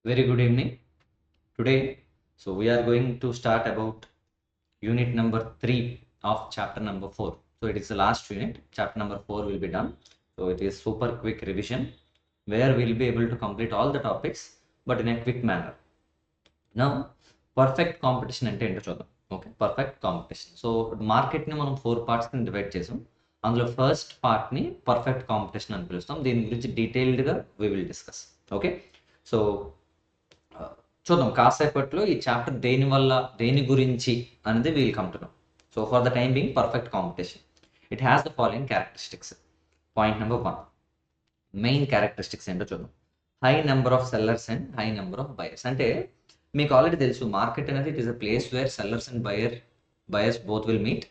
Very good evening. Today, we are going to start about unit number 3 of chapter number 4. So it is the last unit. Chapter number 4 will be done. So it is super quick revision where we'll be able to complete all the topics but in a quick manner. Now, perfect competition అంటే ఏంటో చూద్దాం. Okay, perfect competition. So మార్కెట్ని మనం 4 parts కింద divide చేసాం. అందులో first పార్ట్ని perfect competition అని పిలుస్తాం. దీని గురించి డీటెయిల్డ్గా we will discuss. Okay, so చూద్దాం కాసేపట్లో ఈ చాప్టర్ దేని గురించి అనేది we'll come to know. So for the time being perfect competition it has the following characteristics. Point number 1, main characteristics ఏంటో చూద్దాం. High number of sellers and high number of buyers. అంటే మీకు ఆల్రెడీ తెలుసు market అనేది it is a place where sellers and buyers both will meet.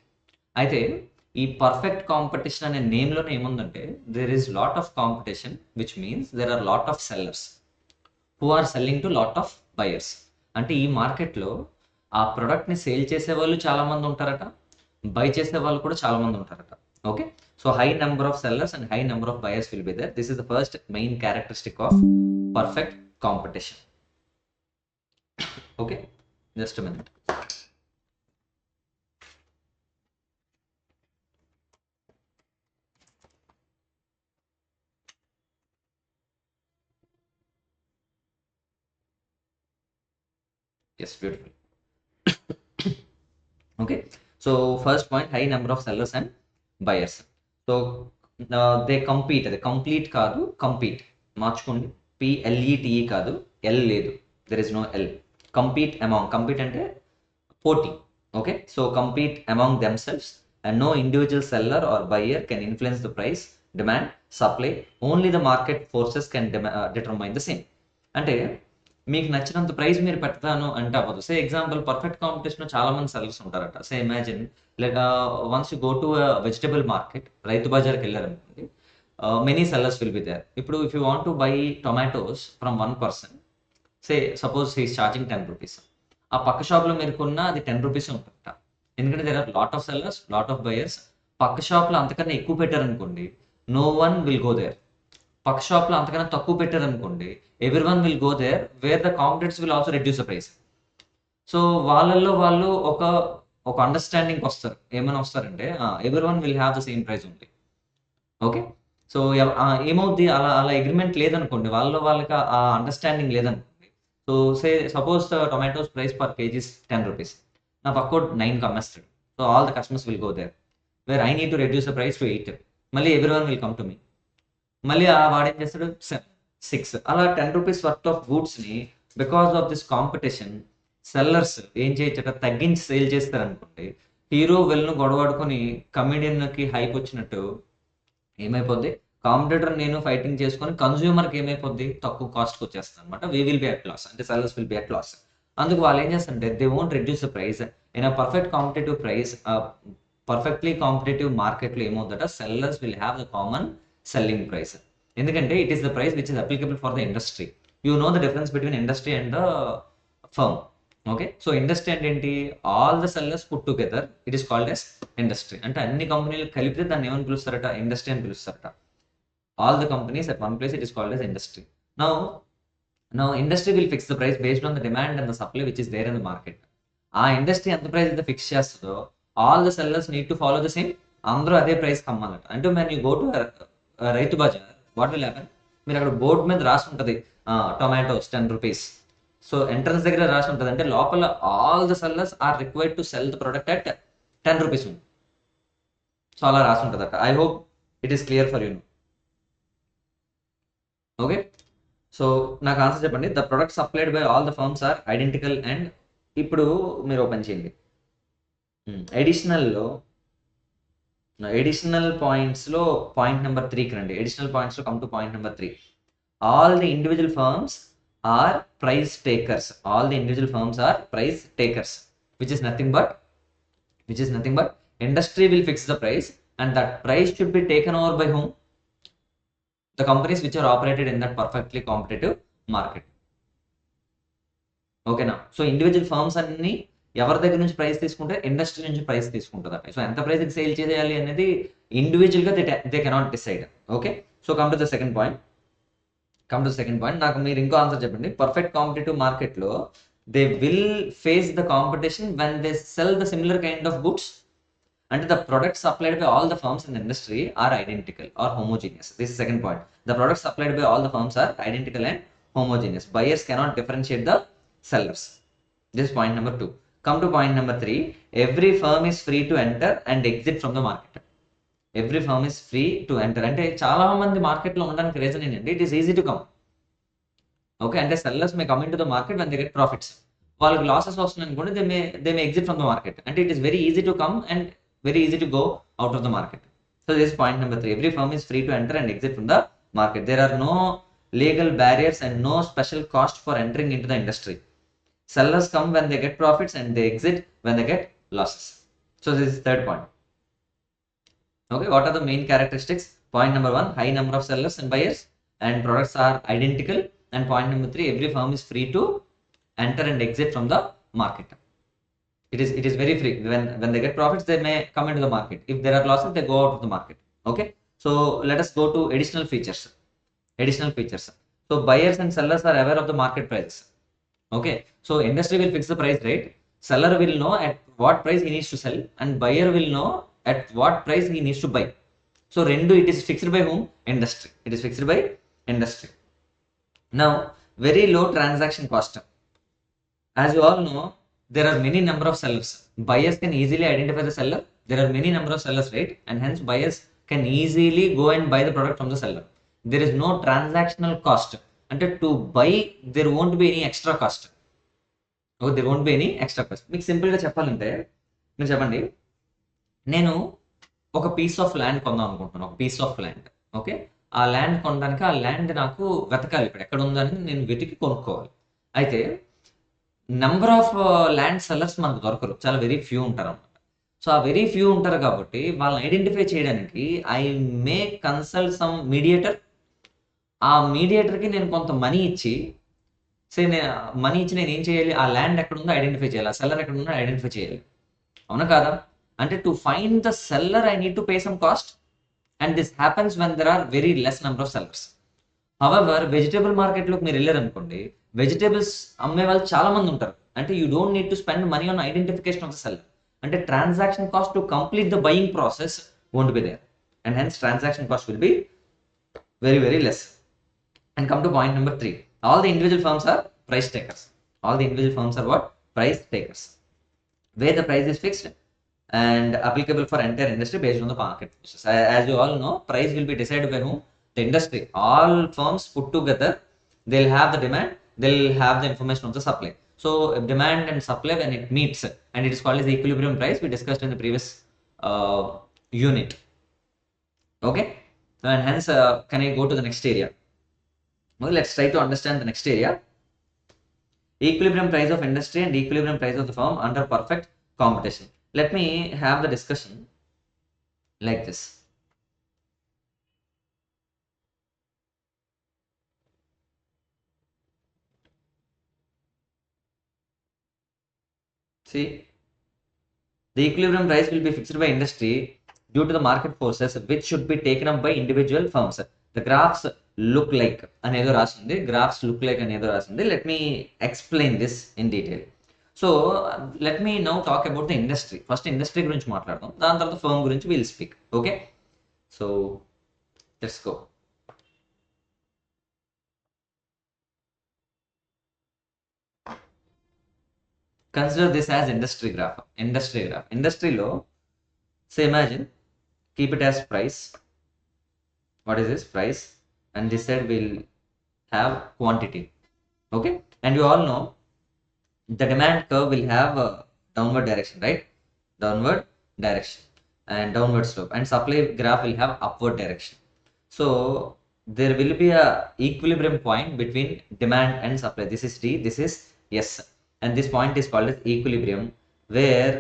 అయితే ఈ perfect competition అనే నేమ్లోనే ఏముందంటే there is lot of competition which means there are lot of sellers who are selling to lot of buyers. అంటే ఈ మార్కెట్లో ఆ ప్రోడక్ట్ని sale చేసే వాళ్ళు చాలామంది ఉంటారట, బై చేసే వాళ్ళు కూడా చాలామంది ఉంటారట. Okay, so high number of sellers and high number of buyers will be there. This is the first main characteristic of perfect competition. Okay, just a minute. Yes, beautiful. Okay, so first point, high number of sellers and buyers. So they compete. అది complete కాదు, compete మార్చుకోండి. PLETE కాదు, L లేదు, there is no L. Compete among, compete అంటే పోటీ. Okay, so compete among themselves and no individual seller or buyer can influence the price, demand, supply. Only the market forces can determine the same. అంటే మీకు నచ్చినంత price మీరు పెడతాను అంటే అవ్వదు. సే example, perfect competition చాలా మంది సెల్లర్స్ ఉంటారట. Say imagine like once you go to vegetable market, రైతు బజార్కి వెళ్ళారనుకోండి, many sellers will be there. ఇప్పుడు if you want to buy tomatoes from 1 person, say suppose he's charging 10 rupees. ఆ పక్క షాప్లో మీరు కొన్న అది 10 రూపీస్ ఉంటుందట. ఎందుకంటే there are lot of sellers, lot of buyers. పక్క షాప్లో అంతకన్నా ఎక్కువ పెట్టారనుకోండి, no one will go there. పక్క షాప్లో అంతకన్నా తక్కువ పెట్టారనుకోండి, everyone will go there where the competitors will also reduce the price. So వాళ్ళల్లో వాళ్ళు ఒక అండర్స్టాండింగ్కి వస్తారు. ఏమైనా వస్తారంటే everyone will have the same price ఉంది. ఓకే, సో ఏమవుద్ది, అలా అలా అగ్రిమెంట్ లేదనుకోండి, వాళ్ళకి ఆ అండర్స్టాండింగ్ లేదనుకోండి. So suppose the tomatoes price per KG 10 rupees, నా పక్కోడు 9కి అమ్మేస్తాడు. So all the customers will go there where I need to reduce the price to 8. మళ్ళీ everyone will come to me. మళ్ళీ వాడేం చేస్తాడు 6. అలా 10 రూపీస్ వర్త్ ఆఫ్ గూడ్స్ని because of this competition sellers ఏం చేయొచ్చట, తగ్గించి సేల్ చేస్తారనుకోండి. హీరో వెళ్ళను గొడవాడుకొని కమెడియన్కి హైప్ వచ్చినట్టు ఏమైపోద్ది, కాంపిటేటర్ నేను ఫైటింగ్ చేసుకొని కన్జ్యూమర్కి ఏమైపోద్ది, తక్కువ కాస్ట్కి వచ్చేస్తుంది అనమాట. We will be at loss, అంటే sellers will be at loss. అందుకు వాళ్ళు ఏం చేస్తారంటే they won't reduce the price in a perfect competitive price. Perfectly competitive మార్కెట్లో ఏమవుతుందట, sellers will have the common selling price. ఎందుకంటే it is the price which is applicable for the industry. You know the difference between industry and the firm. Okay, so industry అంటే ఏంటి, all the sellers put together it is called as industry. అంటే అన్ని కంపెనీలు కలిపితే దాన్ని ఏమని పిలుస్తారట, industry అని పిలుస్తారట. All the companies at one place it is called as industry. Now industry will fix the price based on the demand and the supply which is there in the market. ఆ industry ఎంత price అయితే fix చేస్తుందో all the sellers need to follow the same. అందరూ అదే price కమ్మాలట. అంటే man you go to Rythu Bazar, what will happen, మీరు అక్కడ board మీద రాసి ఉంటుంది టొమాటోస్ 10 రూపీస్. సో ఎంట్రన్స్ దగ్గర రాసి ఉంటుంది, అంటే లోపల all the sellers are required to sell the product at 10 rupees ఉంది. సో అలా రాసి ఉంటుంది అట. I hope it is clear for you. Okay, so నాకు ఆన్సర్ చెప్పండి. The product supplied by all the firms are identical. And ఇప్పుడు మీరు ఓపెన్ చేయండి ఎడిషనల్ పాయింట్స్లో పాయింట్ నెంబర్ 3కి రండి. ఎడిషనల్ పాయింట్స్లో come to point number 3. All the individual firms are price takers. All the individual firms are price takers, which is nothing but industry will fix the price and that price should be taken over by whom, the companies which are operated in that perfectly competitive market. ఓకేనా, so individual firms అన్ని ఎవరి దగ్గర నుంచి price తీసుకుంటే industry నుంచి price తీసుకుంటుంది. So ఎంత ప్రైస్కి సేల్ చేయాలి అనేది ఇండివిజువల్గా they cannot decide. Okay, so come to the second point. Come to second point. నాకు మీరు ఇంకో ఆన్సర్ చెప్పండి. పర్ఫెక్ట్ కాంపిటేటివ్ మార్కెట్లో they will face the competition when they sell the similar kind of goods. అంటే the products supplied by all the firms in the industry are identical or homogeneous. This is second point. The products supplied by all the firms are identical and homogeneous. Buyers cannot differentiate the sellers. This is point number 2. Come to point number 3. Every firm is free to enter and exit from the market. Every firm is free to enter. అంటే చాలా మంది మార్కెట్లో ఉండడానికి reason ఏంటంటే it is easy to come. Okay, అంటే sellers may come in to the market when they get profits. వాళ్ళకి losses వస్తున్నాయి అనుకోండి, they may exit from the market. అంటే it is very easy to come and very easy to go out of the market. So this is point number 3. Every firm is free to enter and exit from the market. There are no legal barriers and no special cost for entering into the industry. Sellers come when they get profits and they exit when they get losses. So this is third point. Okay, what are the main characteristics? Point number 1, high number of sellers and buyers and products are identical. And point number 3, every firm is free to enter and exit from the market. It is very free. When they get profits, they may come into the market. If there are losses, they go out of the market. Okay, so let us go to additional features. So buyers and sellers are aware of the market prices. Okay, so industry will fix the price rate. Seller will know at what price he needs to sell, and buyer will know at what price he needs to buy. So rendu, it is fixed by whom? Industry. It is fixed by industry. Now, very low transaction cost. As you all know, there are many number of sellers. Buyers can easily identify the seller. There are many number of sellers, right? And hence buyers can easily go and buy the product from the seller. There is no transactional cost. And to buy, there won't be any extra cost. Oh, there won't be any extra cost. మీకు సింపుల్గా చెప్పాలంటే, మీరు చెప్పండి, నేను ఒక piece of land కొందాం అనుకుంటున్నాను. ఒక పీస్ ఆఫ్ ల్యాండ్. ఓకే, ఆ ల్యాండ్ కొనడానికి ఆ ల్యాండ్ నాకు వెతకాలి. ఇప్పుడు ఎక్కడ ఉందని నేను వెతికి కొనుక్కోవాలి. అయితే నెంబర్ ఆఫ్ ల్యాండ్ సెల్లర్స్ మనకు దొరకరు, చాలా వెరీ ఫ్యూ ఉంటారు అనమాట. సో ఆ వెరీ ఫ్యూ ఉంటారు కాబట్టి వాళ్ళని ఐడెంటిఫై చేయడానికి I may consult some mediator. ఆ మీడియేటర్కి నేను కొంత మనీ ఇచ్చి నేను ఏం చేయాలి? ఆ ల్యాండ్ ఎక్కడ ఉందో ఐడెంటిఫై చేయాలి, ఆ సెల్లర్ ఎక్కడ ఉందో ఐడెంటిఫై చేయాలి. అవునా కాదా? అంటే to find the seller I need to pay some cost, and this happens when there are very less number of sellers. However vegetable మార్కెట్లోకి మీరు వెళ్ళారు అనుకోండి, వెజిటేబుల్స్ అమ్మే వాళ్ళు చాలా మంది ఉంటారు. అంటే you don't need to spend money on identification of the seller. అంటే transaction cost to complete the buying process won't be there, and hence transaction cost will be very very less. And come to point number 3. All the individual firms are price takers. All the individual firms are what? Price takers. Where the price is fixed and applicable for entire industry based on the market forces. As you all know, price will be decided by whom? The industry. All firms put together, they'll have the demand, they'll have the information of the supply. So demand and supply, when it meets, and it is called as the equilibrium price, we discussed in the previous unit. Okay, and hence can I go to the next area? Well, let's try to understand the next area. Equilibrium price of industry and equilibrium price of the firm under perfect competition. Let me have the discussion like this. See, the equilibrium price will be fixed by industry due to the market forces which should be taken up by individual firms. The graphs look like అనేదో రాసింది, graphs look like అనేదో రాసింది. Let me explain this in detail. So let me now talk about the industry. First industry గురించి మాట్లాడదాం, దాని తర్వాత firm గురించి we'll speak. Okay, so let's go. Consider this as industry graph. Industry లో, say imagine, keep it as price. What is this? Price. And this side will have quantity. Okay, and you all know the demand curve will have a downward direction, right? Downward direction and downward slope, and supply graph will have upward direction. So there will be a equilibrium point between demand and supply. This is D, this is S, and this point is called as equilibrium, where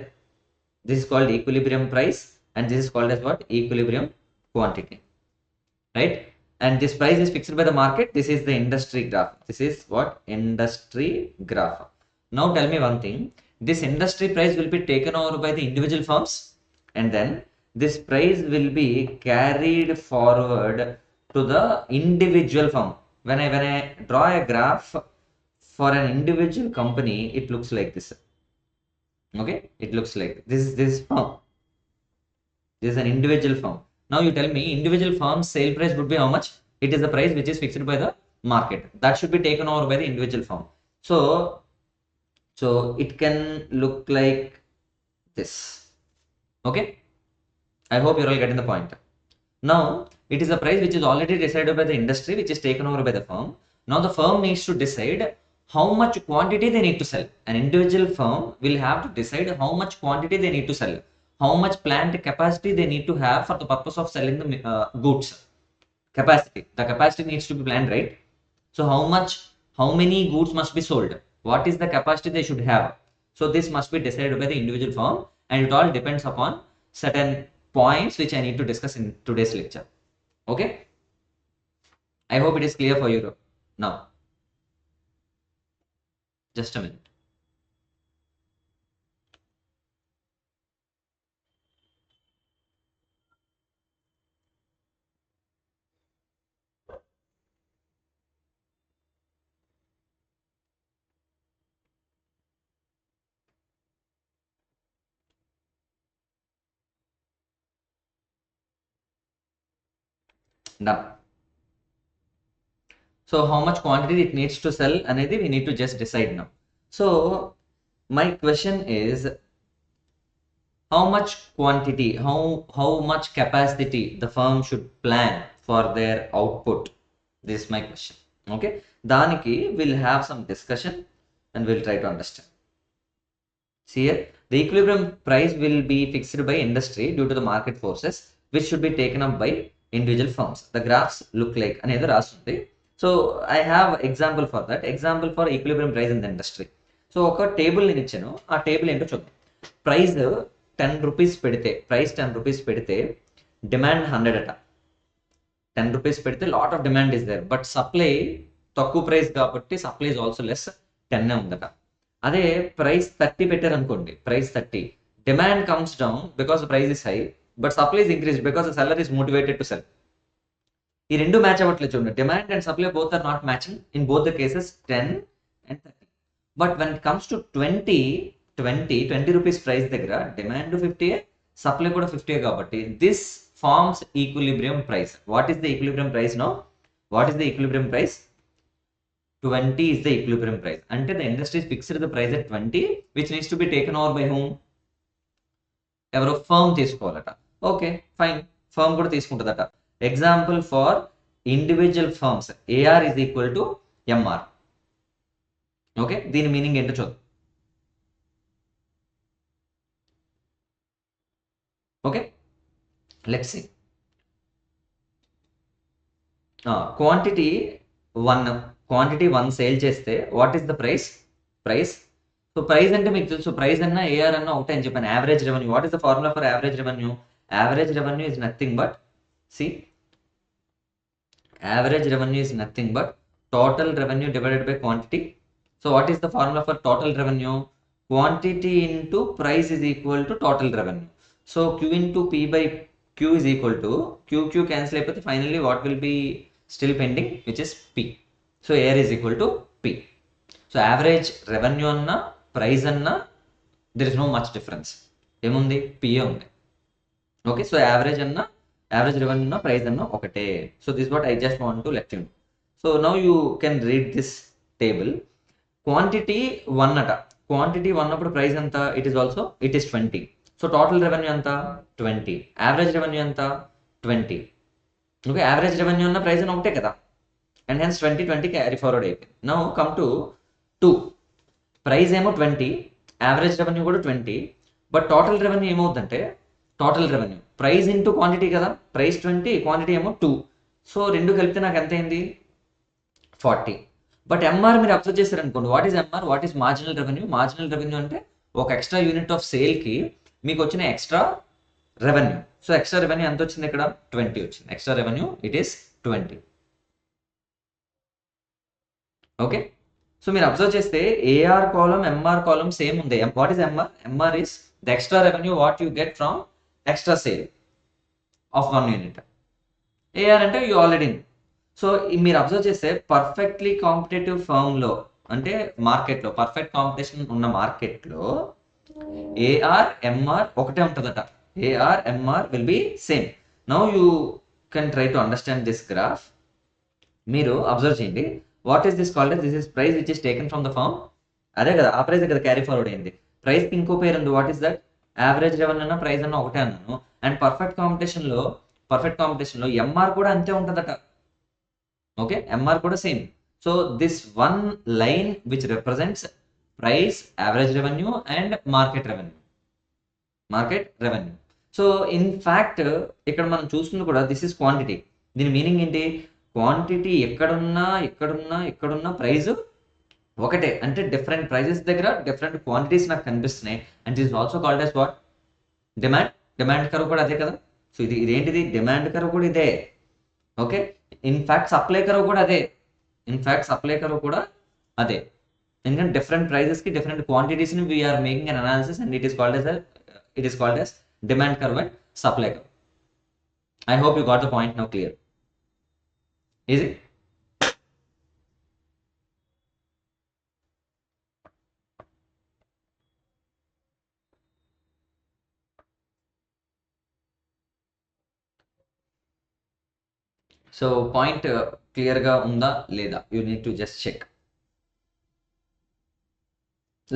this is called equilibrium price and this is called as what? Equilibrium quantity, right? And this price is fixed by the market. This is the industry graph. This is what? Industry graph. Now tell me one thing. This industry price will be taken over by the individual firms, and then this price will be carried forward to the individual firm. when I draw a graph for an individual company, it looks like this. Okay, it looks like this firm. This is an individual firm. Now you tell me individual firm's sale price would be how much? It is the price which is fixed by the market. That should be taken over by the individual firm. So it can look like this. Okay, I hope you're all getting the point. Now it is a price which is already decided by the industry, which is taken over by the firm. Now the firm needs to decide how much quantity they need to sell. An individual firm will have to decide how much quantity they need to sell, how much plant capacity they need to have for the purpose of selling the goods. Capacity, the capacity needs to be planned, right? So how many goods must be sold, what is the capacity they should have. So this must be decided by the individual firm, and it all depends upon certain points which I need to discuss in today's lecture. Okay, I hope it is clear for you now. Just a minute. Done. So how much quantity it needs to sell అనేది we need to just decide now. So my question is, how much quantity, how much capacity the firm should plan for their output? This is my question. Okay, daniki we'll have some discussion and we'll try to understand. See here, the equilibrium price will be fixed by industry due to the market forces, which should be taken up by individual firms. The graphs look like అనేది రాస్తుంది. So I have example for that. Example for equilibrium price in the industry. So ఒక table నేను ఇచ్చాను, ఆ table ఏంటో చూద్దాం. Price 10 rupees పెడితే, price 10 rupees పెడితే డిమాండ్ 100 అట. 10 రూపీస్ పెడితే lot of demand is there, but supply తక్కువ ప్రైస్ కాబట్టి సప్లై ఇస్ ఆల్సో లెస్, 10 ఉందట. అదే ప్రైస్ 30 పెట్టారు అనుకోండి, price 30, demand comes down because price is high, but supply is increase because seller is motivated to sell. ఈ రెండు match అవ్వట్లేదు చూడండి, demand and supply both are not matching in both the cases 10 and 30. But when it comes to 20 rupees price దగ్గర demand 50, supply కూడా 50 కాబట్టి this forms equilibrium price. What is the equilibrium price no? What is the equilibrium price? 20 is the equilibrium price. అంటే the industry is fixed the price at 20, which needs to be taken over by whom? ఎవరో firm తీసుకోవాలట. Okay fine, firm కూడా తీసుకుంటుందట. Example for individual firms, AR is equal to MR. Okay, దీని meaning ఏంటో చూద్దాం. Okay, let's see. Quantity 1 sale చేస్తే what is the price? So price అంటే మీకు తెలుసు, ప్రైస్ అన్నా ఏఆర్ అన్నా ఒకటే అని చెప్పాను. Average revenue, what is the formula for average revenue? Average revenue is nothing but, see, average revenue is nothing but total revenue divided by quantity. So what is the formula for total revenue? Quantity into price is equal to total revenue. So Q into P by Q is equal to Q cancel అయిపోతే finally what will be still pending, which is P. So AR is equal to P. So average revenue అన్నా price అన్నా there is no much difference. ఏముంది? PA ఉంది. Okay, so average revenue అన్నా price అన్నా ఒకటే. So this what I just want to let you know. So now you can read this table. Quantity 1 అట, quantity 1 అప్పుడు price ఎంత? It is 20. So total revenue ఎంత? 20. Average revenue ఎంత? 20. Okay, average revenue అన్న price అన్న ఒకటే కదా, and hence 20 carry forward అయిపోయింది. Now come to 2. ప్రైస్ ఏమో 20, యావరేజ్ రెవెన్యూ కూడా 20, బట్ టోటల్ రెవెన్యూ ఏమవుతుందంటే, total revenue price into quantity కదా, ప్రైస్ 20, క్వాంటిటీ ఏమో 2. సో రెండు కలిపితే నాకు ఎంత అయింది? 40. బట్ ఎంఆర్ మీరు అబ్జర్వ్ చేశారనుకోండి, what is MR? What is marginal revenue? Marginal revenue అంటే ఒక ఎక్స్ట్రా యూనిట్ ఆఫ్ సేల్కి మీకు వచ్చిన extra revenue. So extra revenue ఎంత వచ్చింది ఇక్కడ? 20 వచ్చింది. Extra revenue it is 20. Okay, so మీరు అబ్జర్వ్ చేస్తే ఏఆర్ కాలం, ఎంఆర్ కాలం సేమ్ ఉంది. What is MR? MR is the extra revenue what you get from extra sale of 1 unit. AR అంటే యూ ఆల్రెడీ. సో మీరు అబ్జర్వ్ చేస్తే perfectly competitive ఫర్మ్లో అంటే మార్కెట్లో పర్ఫెక్ట్ కాంపిటీషన్ ఉన్న మార్కెట్లో ఏఆర్ ఎంఆర్ ఒకటే ఉంటుందట. AR MR will be same. Now you can try to understand this graph. మీరు అబ్జర్వ్ చేయండి. What is this called? This is price which is taken from the firm. అదే కదా, ఆ price కదా క్యారీ ఫార్వర్డ్ అయింది. ప్రైస్కి ఇంకో పేరు ఉంది. What is that? Average revenue అన్న ప్రైస్ అన్న ఒకటే అన్నాను. అండ్ పర్ఫెక్ట్ కాంపిటీషన్లో ఎంఆర్ కూడా అంతే ఉంటుందట. ఓకే, ఎంఆర్ కూడా same. So this one line which represents price, average revenue and market revenue. So in fact ఇక్కడ మనం చూస్తుంది కూడా దిస్ ఇస్ క్వాంటిటీ. దీని మీనింగ్ ఏంటి? క్వాంటిటీ ఎక్కడున్నా ప్రైస్ ఒకటే. అంటే డిఫరెంట్ ప్రైజెస్ దగ్గర డిఫరెంట్ క్వాంటిటీస్ నాకు కనిపిస్తున్నాయి. And this also called as what? Demand curve కూడా అదే కదా. సో ఇదేంటిది? డిమాండ్ కర్వ్ కూడా ఇదే. ఓకే, ఇన్ఫ్యాక్ట్ సప్లై కర్వ్ కూడా అదే. ఎందుకంటే డిఫరెంట్ ప్రైజెస్కి డిఫరెంట్ క్వాంటిటీస్ని we're making an analysis and it is called as demand curve and supply curve. I hope you got the point now clear. Easy. So point క్లియర్గా ఉందా లేదా? You need to just check.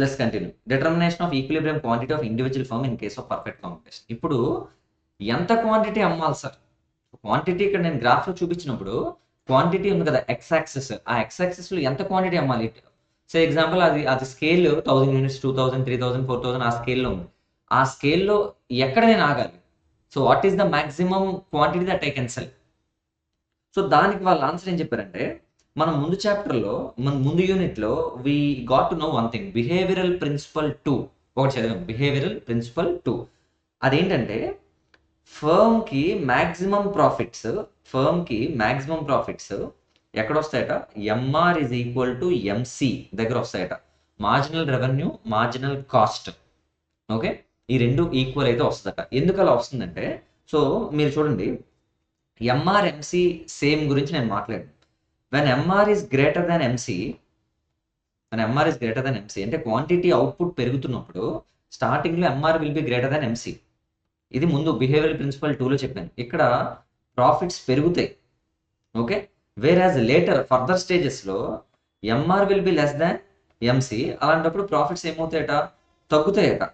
Let's continue. Determination of equilibrium quantity of individual firm in case of perfect competition. ఇప్పుడు ఎంత quantity అమ్మాలి sir? Quantity ఇక్కడ నేను గ్రాఫ్లో చూపించినప్పుడు క్వాంటిటీ ఉంది కదా, ఎక్స్ యాక్సిస్. ఆ ఎక్స్ యాక్సిస్లో ఎంత క్వాంటిటీ అమ్మాలి? సో ఎగ్జాంపుల్ అది స్కేల్ 1000 యూనిట్స్, 2000, 3000, 4000 ఆ స్కేల్లో ఉంది. ఆ స్కేల్లో ఎక్కడ నేను ఆగాలి? So what is the maximum quantity that I can sell? So దానికి వాళ్ళ ఆన్సర్ ఏం చెప్పారంటే, మన ముందు యూనిట్లో we got to know one thing, behavioural principle 2 ఒకటి చదివాం. బిహేవియరల్ ప్రిన్సిపల్ 2 అదేంటంటే ఫర్మ్కి మ్యాక్సిమం ప్రాఫిట్స్ ఎక్కడ వస్తాయట? MR is equal to MC దగ్గర వస్తాయట. Marginal revenue, marginal cost. Okay, ఈ రెండు ఈక్వల్ అయితే వస్తుందట. ఎందుకు అలా వస్తుందంటే, సో మీరు చూడండి, ఎంఆర్ ఎంసి సేమ్ గురించి నేను మాట్లాడాను. When MR is greater than MC అంటే క్వాంటిటీ అవుట్పుట్ పెరుగుతున్నప్పుడు స్టార్టింగ్లో MR will be greater than MC. ఇది ముందు బిహేవియరల్ ప్రిన్సిపల్ 2లో చెప్పాను. ఇక్కడ ప్రాఫిట్స్ పెరుగుతాయి. Okay, whereas later further స్టేజెస్లో MR will be less than MC. అలాంటప్పుడు ప్రాఫిట్స్ ఏమవుతాయట? తగ్గుతాయట.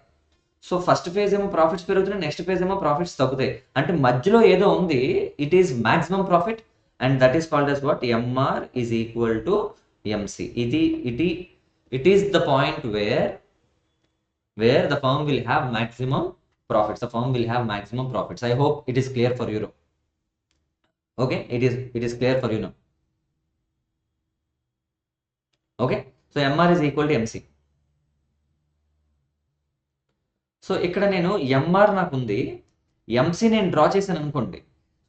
సో ఫస్ట్ ఫేజ్ ఏమో ప్రాఫిట్స్ పెరుగుతున్నాయి, నెక్స్ట్ ఫేజ్ ఏమో ప్రాఫిట్స్ తగ్గుతాయి. అంటే మధ్యలో ఏదో ఉంది, it is maximum profit and that is called as what? MR is equal to MC. It is the point where the firm will have maximum profits. I hope it is clear for you. Okay, it is clear for you now. Okay, so MR is equal to MC. So ఇక్కడ నేను MR నాకు ఉంది, MC నేను draw చేశాను అనుకోండి.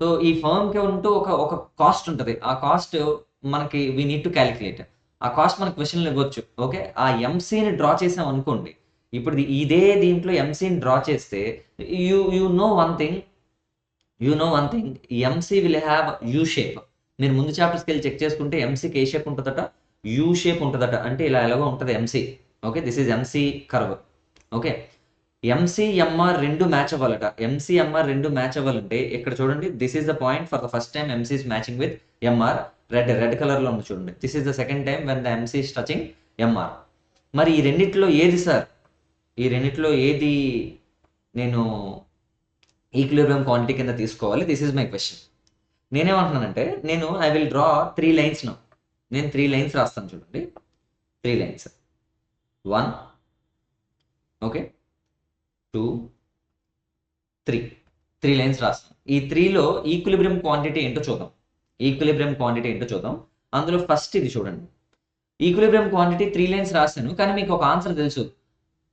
So ఈ ఫర్మ్కి ఉంటూ ఒక కాస్ట్ ఉంటుంది. ఆ కాస్ట్ మనకి వీ నీడ్ టు క్యాలిక్యులేట్. ఆ కాస్ట్ మనకు క్వశ్చన్లు ఇవ్వచ్చు. ఓకే, ఆ ఎంసీని డ్రా చేసాం అనుకోండి. ఇప్పుడు ఇదే దీంట్లో ఎంసీని డ్రా చేస్తే you know one thing, MC will have U shape. మీరు ముందు చాప్టర్స్కి వెళ్ళి చెక్ చేసుకుంటే ఎంసీకి ఏ షేప్ ఉంటుందట? యూ షేప్ ఉంటుందట. అంటే ఎలాగో ఉంటుంది MC. Okay, this is MC curve. Okay, MC MR రెండు మ్యాచ్ అవ్వాలంటే ఇక్కడ చూడండి, this is the point for the first time MC is matching with MR. Red కలర్లో ఉంది చూడండి. This is the second time when the MC is touching MR. మరి ఈ రెండిట్లో ఏది సార్? నేను ఈక్విలిబ్రియం క్వాంటిటీ కింద తీసుకోవాలి? This is my question. నేనేమంటున్నానంటే, ఐ విల్ డ్రా 3 లైన్స్. నేను 3 లైన్స్ రాస్తాను చూడండి. 3 లైన్స్. 1, ఓకే, 2, 3 లైన్స్ రాస్తాం. ఈ 3లో ఈక్విలిబ్రియం క్వాంటిటీ ఏంటో చూద్దాం. అందులో ఫస్ట్ ఇది చూడండి. ఈక్విలిబ్రియం క్వాంటిటీ 3 లైన్స్ రాస్తాను, కానీ మీకు ఒక ఆన్సర్ తెలుసు.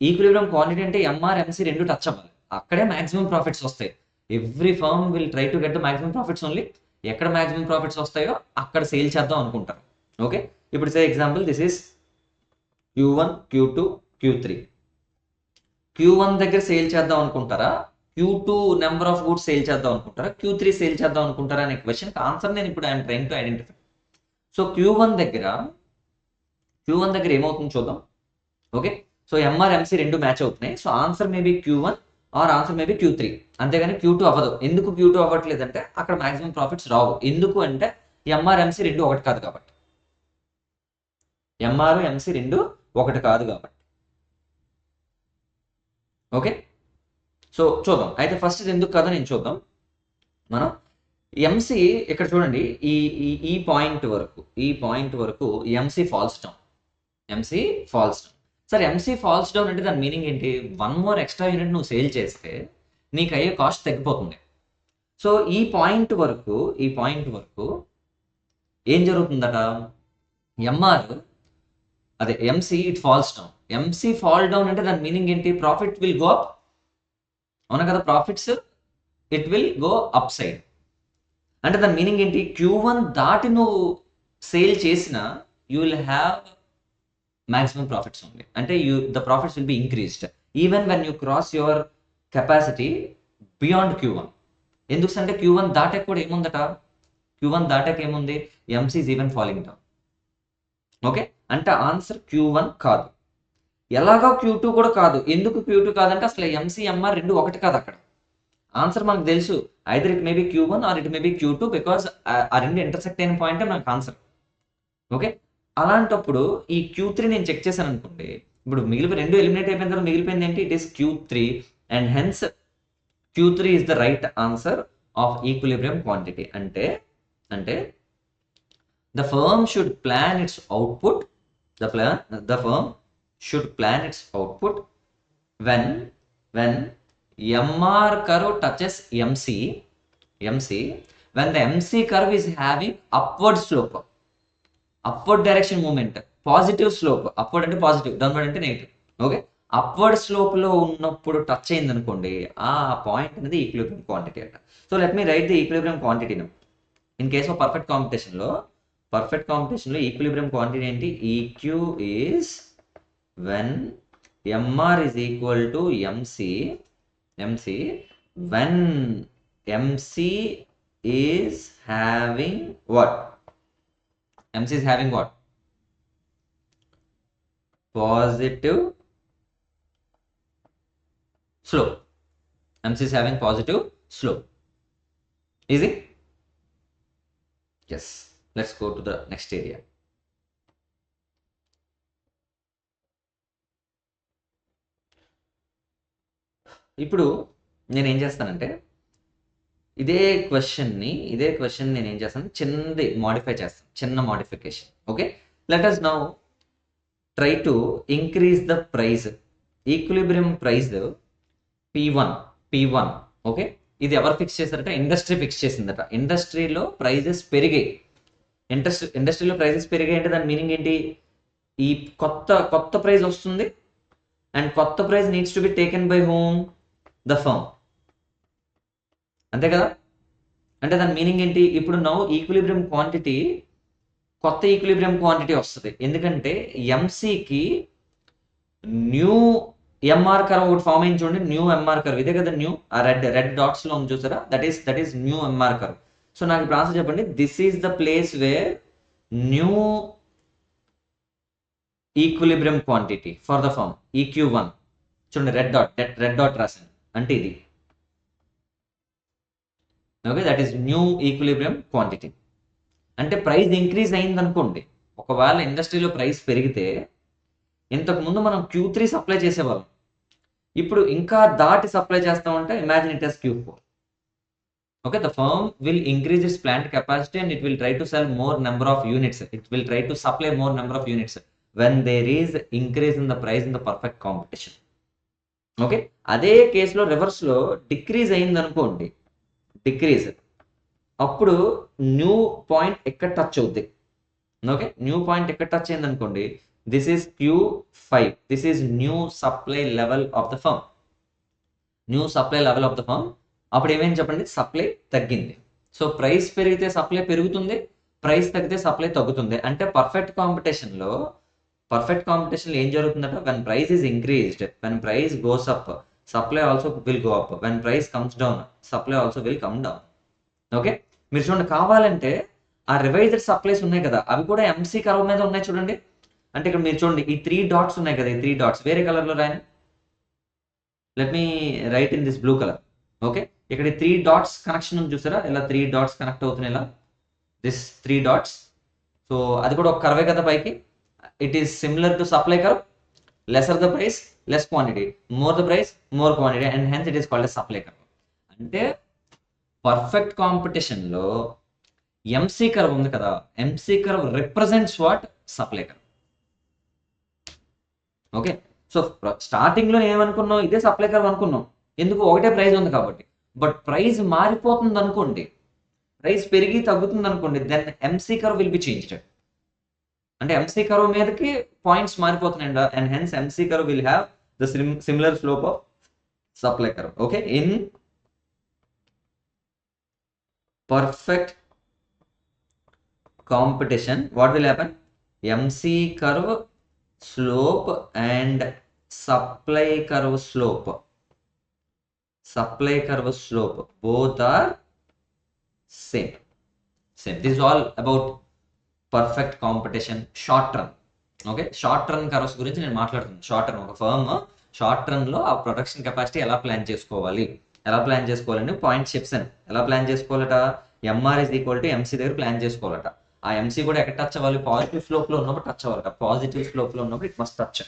ఈక్విలిబ్రియం క్వాంటిటీ అంటే ఎంఆర్ ఎంసీ రెండు టచ్ అవ్వాలి. అక్కడే మాక్సిమం ప్రాఫిట్స్ వస్తాయి. Every firm will try to get the maximum profits only. ఎక్కడ మాక్సిమం ప్రాఫిట్స్ వస్తాయో అక్కడ సేల్ చేద్దాం అనుకుంటారు. ఓకే, ఇప్పుడు సే example, this is Q1, Q2, Q3. Q1 దగ్గర సేల్ చేద్దాం అనుకుంటారా? Q2 number of goods sale చేద్దాం అనుకుంటారా, Q3 సేల్ చేద్దాం అనుకుంటారా అనే క్వశ్చన్కి ఆన్సర్ నేను ఇప్పుడు I'm trying to identify. So Q1 దగ్గర ఏమవుతుందో చూద్దాం. ఓకే, సో ఎంఆర్ ఎంసీ రెండు మ్యాచ్ అవుతున్నాయి. So answer maybe Q1 or answer maybe Q3, అంతేగాని Q2 అవ్వదు. ఎందుకు Q2 అవ్వట్లేదంటే అక్కడ మాక్సిమం ప్రాఫిట్స్ రావు. ఎందుకు అంటే ఎంఆర్ ఎంసీ రెండు ఒకటి కాదు కాబట్టి. ఎంఆర్ ఎంసీ రెండు ఒకటి కాదు కాబట్టి. ఓకే, సో చూద్దాం. అయితే ఫస్ట్ ఇది ఎందుకు కాదో నేను చూద్దాం. మనం ఎంసీ ఇక్కడ చూడండి, ఈ ఈ పాయింట్ వరకు ఎంసీ ఫాల్స్ డౌన్. సరే, ఎంసీ ఫాల్స్ డౌన్ అంటే దాని మీనింగ్ ఏంటి? 1 మోర్ ఎక్స్ట్రా యూనిట్ నువ్వు సేల్ చేస్తే నీకు అయ్యే కాస్ట్ తగ్గిపోతుంది. సో ఈ పాయింట్ వరకు ఏం జరుగుతుందట? ఎంఆర్ అదే MC it falls down. MC fall down అంటే దాని మీనింగ్ ఏంటి? Profit will go up. అవునా కదా? Profits it will go up side. అంటే దాని మీనింగ్ ఏంటి? Q1 దాటి నువ్వు సేల్ చేసిన you will have maximum profits only. అంటే the profits will be increased even when you cross your capacity beyond Q1. ఎందుకంటే Q1 దాటాక కూడా ఏముందట? Q1 దాటాక ఏముంది? MC is even falling down. Okay, అంటే ఆన్సర్ Q1 కాదు. ఎలాగో Q2 కూడా కాదు. ఎందుకు Q2 కాదంటే అసలు ఎంసీ ఎంఆర్ రెండు ఒకటి కాదు. అక్కడ ఆన్సర్ మనకు తెలుసు, either it may be Q1 or it may be Q2 because ఆ రెండు ఇంటర్సెక్ట్ అయిన పాయింటే మనకు ఆన్సర్. ఓకే, అలాంటప్పుడు ఈ Q3 నేను చెక్ చేశాను అనుకోండి, ఇప్పుడు మిగిలిపోయి రెండు ఎలిమినేట్ అయిపోయిన తర్వాత మిగిలిపోయింది ఏంటి? It is Q3 and hence Q3 is the right answer of equilibrium quantity. అంటే the firm should plan its output. The firm should plan its output when MR curve touches MC, when the MC curve is having upward slope, upward direction movement, positive slope. Upward అంటే positive, downward అంటే negative. Okay, upward slope లో ఉన్నప్పుడు touch అయింది అనుకోండి, ఆ point అనేది equilibrium quantity అంట. So let me write the equilibrium quantity. In case of perfect competition లో ఈక్విలిబ్రియం క్వాంటిటీ ఏంటి? EQ is when MR is equal to MC when MC is having what? MC is having what? Positive slope. MC is having positive slope. Easy? Yes. Let's go to the next area. ఇప్పుడు నేను ఏం చేస్తానంటే ఇదే question నేను ఏం చేస్తాను, చిన్నది modify చేస్తాను, చిన్న modification. Okay, let us now try to increase the price. Equilibrium price P1. Okay, ఇది ఎవరు ఫిక్స్ చేశారట? ఇండస్ట్రీ ఫిక్స్ చేసిందట. ఇండస్ట్రీలో ప్రైజెస్ పెరిగాయి. ఇండస్ట్రీలో ప్రైజెస్ పెరిగాయి అంటే దాని మీనింగ్ ఏంటి? ఈ కొత్త ప్రైస్ వస్తుంది అండ్ కొత్త price needs to be taken by whom? The firm. అంతే కదా? అంటే దాని మీనింగ్ ఏంటి? ఇప్పుడు నౌ ఈక్విలిబ్రియం క్వాంటిటీ, కొత్త ఈక్విలిబ్రియం క్వాంటిటీ వస్తుంది. ఎందుకంటే ఎంసీకి న్యూ ఎంఆర్ కర్వ్ ఒకటి ఫామ్ అయింది చూడండి, న్యూ ఎంఆర్ కర్వ్. ఇదే కదా న్యూ, ఆ రెడ్ డాట్స్ లో ఉంది చూసారా? That is new MR curve. So నాకు ఇప్పుడు ఆన్సర్ చెప్పండి, this is the place where new equilibrium quantity for the firm EQ1. చూడండి, రెడ్ డాట్ రాసాను అంటే ఇది. Okay, that is new equilibrium quantity. అంటే ప్రైస్ ఇంక్రీజ్ అయింది అనుకోండి. ఒకవేళ ఇండస్ట్రీలో ప్రైస్ పెరిగితే, ఇంతకుముందు మనం Q3 సప్లై చేసేవాళ్ళం, ఇప్పుడు ఇంకా దాటి సప్లై చేస్తామంటే imagine it as Q4. Okay, the firm will increase its plant capacity and it will try to sell more number of units. It will try to supply more number of units when there is increase in the price in the perfect competition. Okay, అదే కేసులో reverse లో decrease అయింది అనుకోండి, అప్పుడు new point ఎక్కడ touch అవుద్ది? Okay, new point ఎక్కడ touch అయింది అనుకోండి, this is Q5. This is new supply level of the firm. అప్పుడు ఏమేమి చెప్పండి? సప్లై తగ్గింది. సో ప్రైస్ పెరిగితే సప్లై పెరుగుతుంది, ప్రైస్ తగ్గితే సప్లై తగ్గుతుంది. అంటే పర్ఫెక్ట్ కాంపిటీషన్లో ఏం జరుగుతుందంటే, when price is increased, when price goes up, supply also will go up. When price comes down, supply also will come down. Okay, మీరు చూడండి, కావాలంటే ఆ రివైజ్డ్ సప్లైస్ ఉన్నాయి కదా, అవి కూడా ఎంసీ కర్వ్ మీద ఉన్నాయి చూడండి. అంటే ఇక్కడ మీరు చూడండి, ఈ 3 డాట్స్ ఉన్నాయి కదా, ఈ 3 డాట్స్ వేరే కలర్లో రాయండి. Let me right in this blue colour. Okay, ఇక్కడ 3 డాట్స్ కనెక్షన్ ఉంది చూసారా, ఇలా 3 డాట్స్ కనెక్ట్ అవుతున్నాయి, ఇలా దిస్ 3 డాట్స్. సో అది కూడా ఒక కర్వే కదా పైకి. It is similar to supply curve. Lesser the price, less quantity, more the price, more quantity, and hence it is called yes supply curve. అంటే పర్ఫెక్ట్ కాంపిటీషన్ లో MC curve ఉంది కదా, MC curve represents what? Supply curve. Okay, so starting లో ఏమనుకున్నాం, ఇదే supply curve అనుకున్నాం, ఎందుకు? ఒకటే ప్రైస్ ఉంది కాబట్టి. బట్ ప్రైస్ మారిపోతుంది అనుకోండి, ప్రైస్ పెరిగి తగ్గుతుంది అనుకోండి, then MC curve will be changed. అంటే ఎంసీ కర్వ్ మీదకి పాయింట్స్ మారిపోతున్నాయండి, and hence MC curve will have the similar slope of supply curve. Okay, in perfect competition, what will happen? MC curve slope and supply curve slope both are same. This is all about perfect competition short run. Okay, short run curves గురించి నేను మాట్లాడుతున్నాను. Short run, ఒక firm short run లో ఆ production capacity ఎలా plan చేసుకోవాలని points చెప్పాను. ఎలా ప్లాన్ చేసుకోవాలట? MR is equal to MC దగ్గర ప్లాన్ చేసుకోవాలట. ఆ ఎంసీ కూడా ఎక్కడ టచ్ అవ్వాలి? పాజిటివ్ స్లోప్ లో ఉన్నప్పుడు టచ్ అవ్వాలట. పాజిటివ్ స్లోప్ లో ఉన్నప్పుడు it must touch.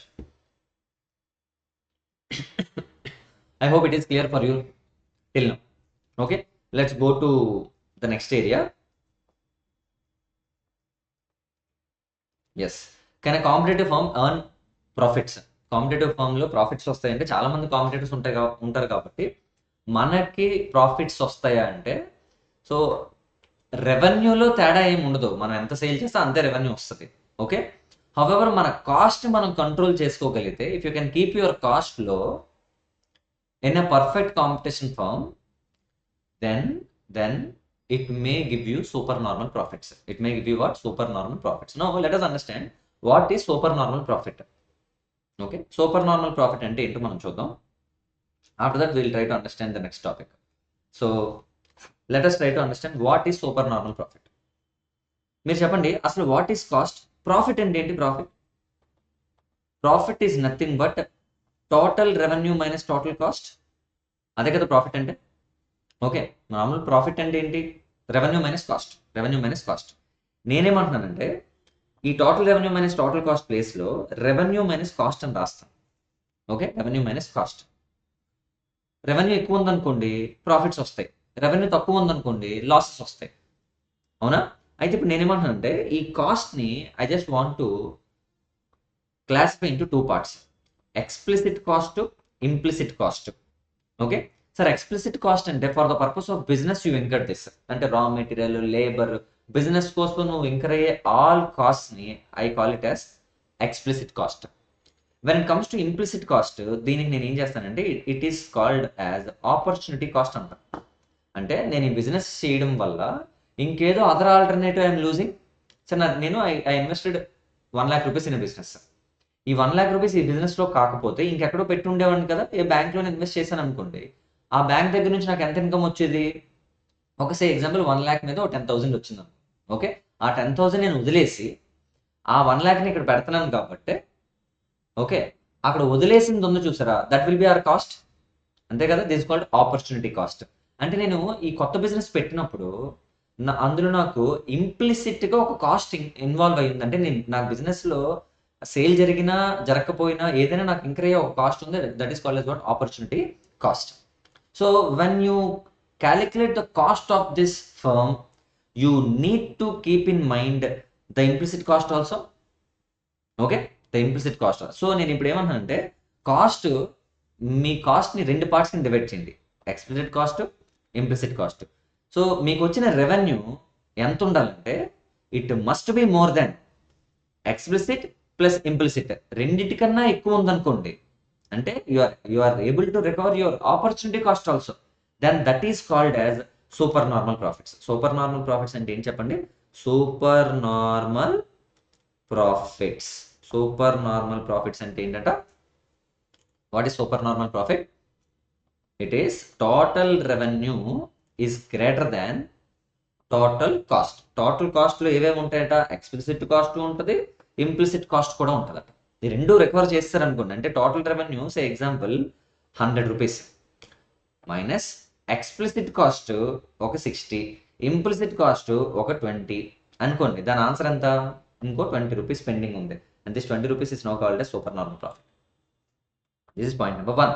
I hope it is clear for you till now. Okay, let's go to the next area. Yes, can a competitive firm earn profits? Competitive firm లో profits వస్తాయంటే, చాలా మంది competitors ఉంటారు కాబట్టి మనకి profits వస్తాయా అంటే, so రెవెన్యూలో తేడా ఏమి ఉండదు, మనం ఎంత సేల్ చేస్తే అంతే రెవెన్యూ వస్తుంది. ఓకే, హౌవెవర్ మన కాస్ట్ మనం కంట్రోల్ చేసుకోగలిగితే, if you can keep your cost low in a perfect competition firm, then it may give you supernormal profits. It may give you what? Supernormal profits. Now let us understand what is supernormal profit. Okay, supernormal profit ante ento manam chuddam. After that we will try to understand the next topic. So let us try to understand what is supernormal profit. మీరు చెప్పండి, అసలు what is cost? Profit అంటే ఏంటి? Profit is nothing but total revenue minus total cost. అదే కదా profit అంటే. Okay, మామూలు profit అంటే ఏంటి? Revenue minus cost. నేనేమంటున్నానంటే, ఈ total revenue minus total cost ప్లేస్లో రెవెన్యూ మైనస్ కాస్ట్ అని రాస్తాను. Okay, revenue minus cost. Revenue ఎక్కువ ఉందనుకోండి ప్రాఫిట్స్ వస్తాయి, రెవెన్యూ తక్కువ ఉందనుకోండి లాసెస్ వస్తాయి. అవునా? అయితే ఇప్పుడు నేనేమంటున్నానంటే, ఈ కాస్ట్ని I just want to classify into 2 parts: explicit cost, implicit cost. Okay sir, explicit cost అంటే for the purpose of business you incur this. అంటే రా మెటీరియల్, లేబర్, బిజినెస్ కోసం నువ్వు ఇంకర్ అయ్యే ఆల్ కాస్ట్ని I call it as explicit cost. When it comes to implicit cost, దీనికి నేను ఏం చేస్తానంటే, it is called as opportunity cost అంట. అంటే నేను ఈ బిజినెస్ చేయడం వల్ల ఇంకేదో other alternative I'm losing. Sir నేను I invested 1 lakh rupees in business. ఈ 1 lakh rupees ఈ బిజినెస్ లో కాకపోతే ఇంకెక్కడో పెట్టి ఉండేవాడిని కదా, ఏ బ్యాంక్ లో ఇన్వెస్ట్ చేశాను అనుకోండి, ఆ బ్యాంక్ దగ్గర నుంచి నాకు ఎంత ఇన్కమ్ వచ్చేది? ఒక ఎగ్జాంపుల్ 1 lakh మీద 10,000 వచ్చింది. ఓకే, ఆ 10,000 నేను వదిలేసి ఆ 1 lakh ని ఇక్కడ పెడతాను కాబట్టి, ఓకే, అక్కడ వదిలేసింది ఉంది చూసారా, that will be our cost. అంతే కదా, దిస్ కాల్డ్ ఆపర్చునిటీ కాస్ట్. అంటే నేను ఈ కొత్త బిజినెస్ పెట్టినప్పుడు అందులో నాకు ఇంప్లిసిట్ గా ఒక కాస్ట్ ఇన్వాల్వ్ అయ్యింది. అంటే నాకు బిజినెస్ లో సేల్ జరిగినా జరగకపోయినా ఏదైనా నాకు ఇంక్రీ అయ్యే ఒక కాస్ట్ ఉంది, that is called as what? Opportunity cost. So when you calculate the cost of this firm, you need to keep in mind the implicit cost also. Okay, the implicit cost. So నేను ఇప్పుడు ఏమంటానంటే, cost, మీ కాస్ట్ని 2 parts కింద divide చేయండి: explicit cost, implicit cost. So మీకు వచ్చిన revenue ఎంత ఉండాలంటే, it must be more than explicit plus implicit. రెండింటికన్నా ఎక్కువ ఉందనుకోండి, అంటే you are able to recover your opportunity cost also, then that is called as super normal profits. Super normal profits అంటే ఏం చెప్పండి? సూపర్ నార్మల్ ప్రాఫిట్స్ అంటే ఏంటంట? What is super normal profit? It is total revenue is greater than total cost. Total కాస్ట్లో ఏవేమి ఉంటాయట, explicit cost ఉంటుంది, implicit cost కూడా ఉంటుందట. ఈ రెండు రికవర్ చేస్తారనుకోండి, అంటే టోటల్ రెవెన్యూ సే example 100 rupees minus explicit cost ఒక 60, ఇంప్లిసిట్ కాస్ట్ ఒక 20 అనుకోండి. దాని ఆన్సర్ ఎంత, ఇంకో 20 రూపీస్ పెండింగ్ ఉంది. And this 20 rupees is no called a super normal profit. This is point number 1.